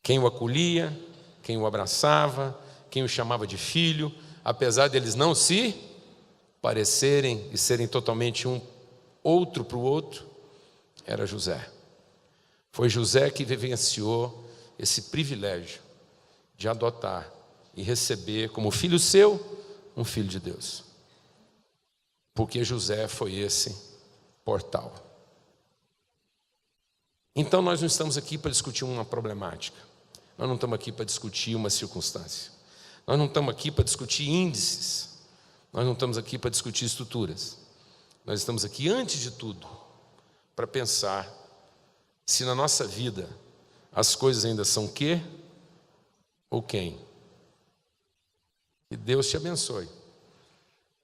Quem o acolhia, quem o abraçava, quem o chamava de filho, apesar deles não se parecerem e serem totalmente um outro para o outro, era José. Foi José que vivenciou esse privilégio de adotar e receber como filho seu um filho de Deus. Porque José foi esse portal. Então nós não estamos aqui para discutir uma problemática. Nós não estamos aqui para discutir uma circunstância. Nós não estamos aqui para discutir índices. Nós não estamos aqui para discutir estruturas. Nós estamos aqui, antes de tudo, para pensar se na nossa vida as coisas ainda são quê ou quem? Que Deus te abençoe.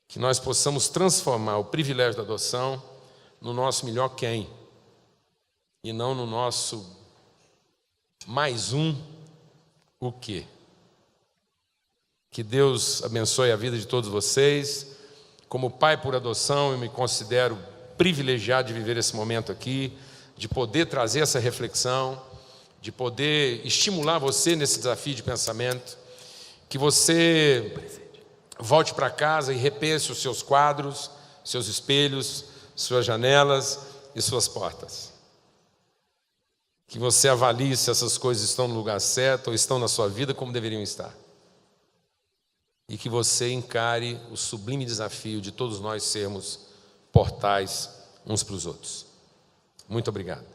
Que nós possamos transformar o privilégio da adoção no nosso melhor quem, e não no nosso mais um o quê. Que Deus abençoe a vida de todos vocês. Como pai por adoção, eu me considero privilegiado de viver esse momento aqui, de poder trazer essa reflexão, de poder estimular você nesse desafio de pensamento, que você volte para casa e repense os seus quadros, seus espelhos, suas janelas e suas portas. Que você avalie se essas coisas estão no lugar certo ou estão na sua vida como deveriam estar. E que você encare o sublime desafio de todos nós sermos portais uns para os outros. Muito obrigado.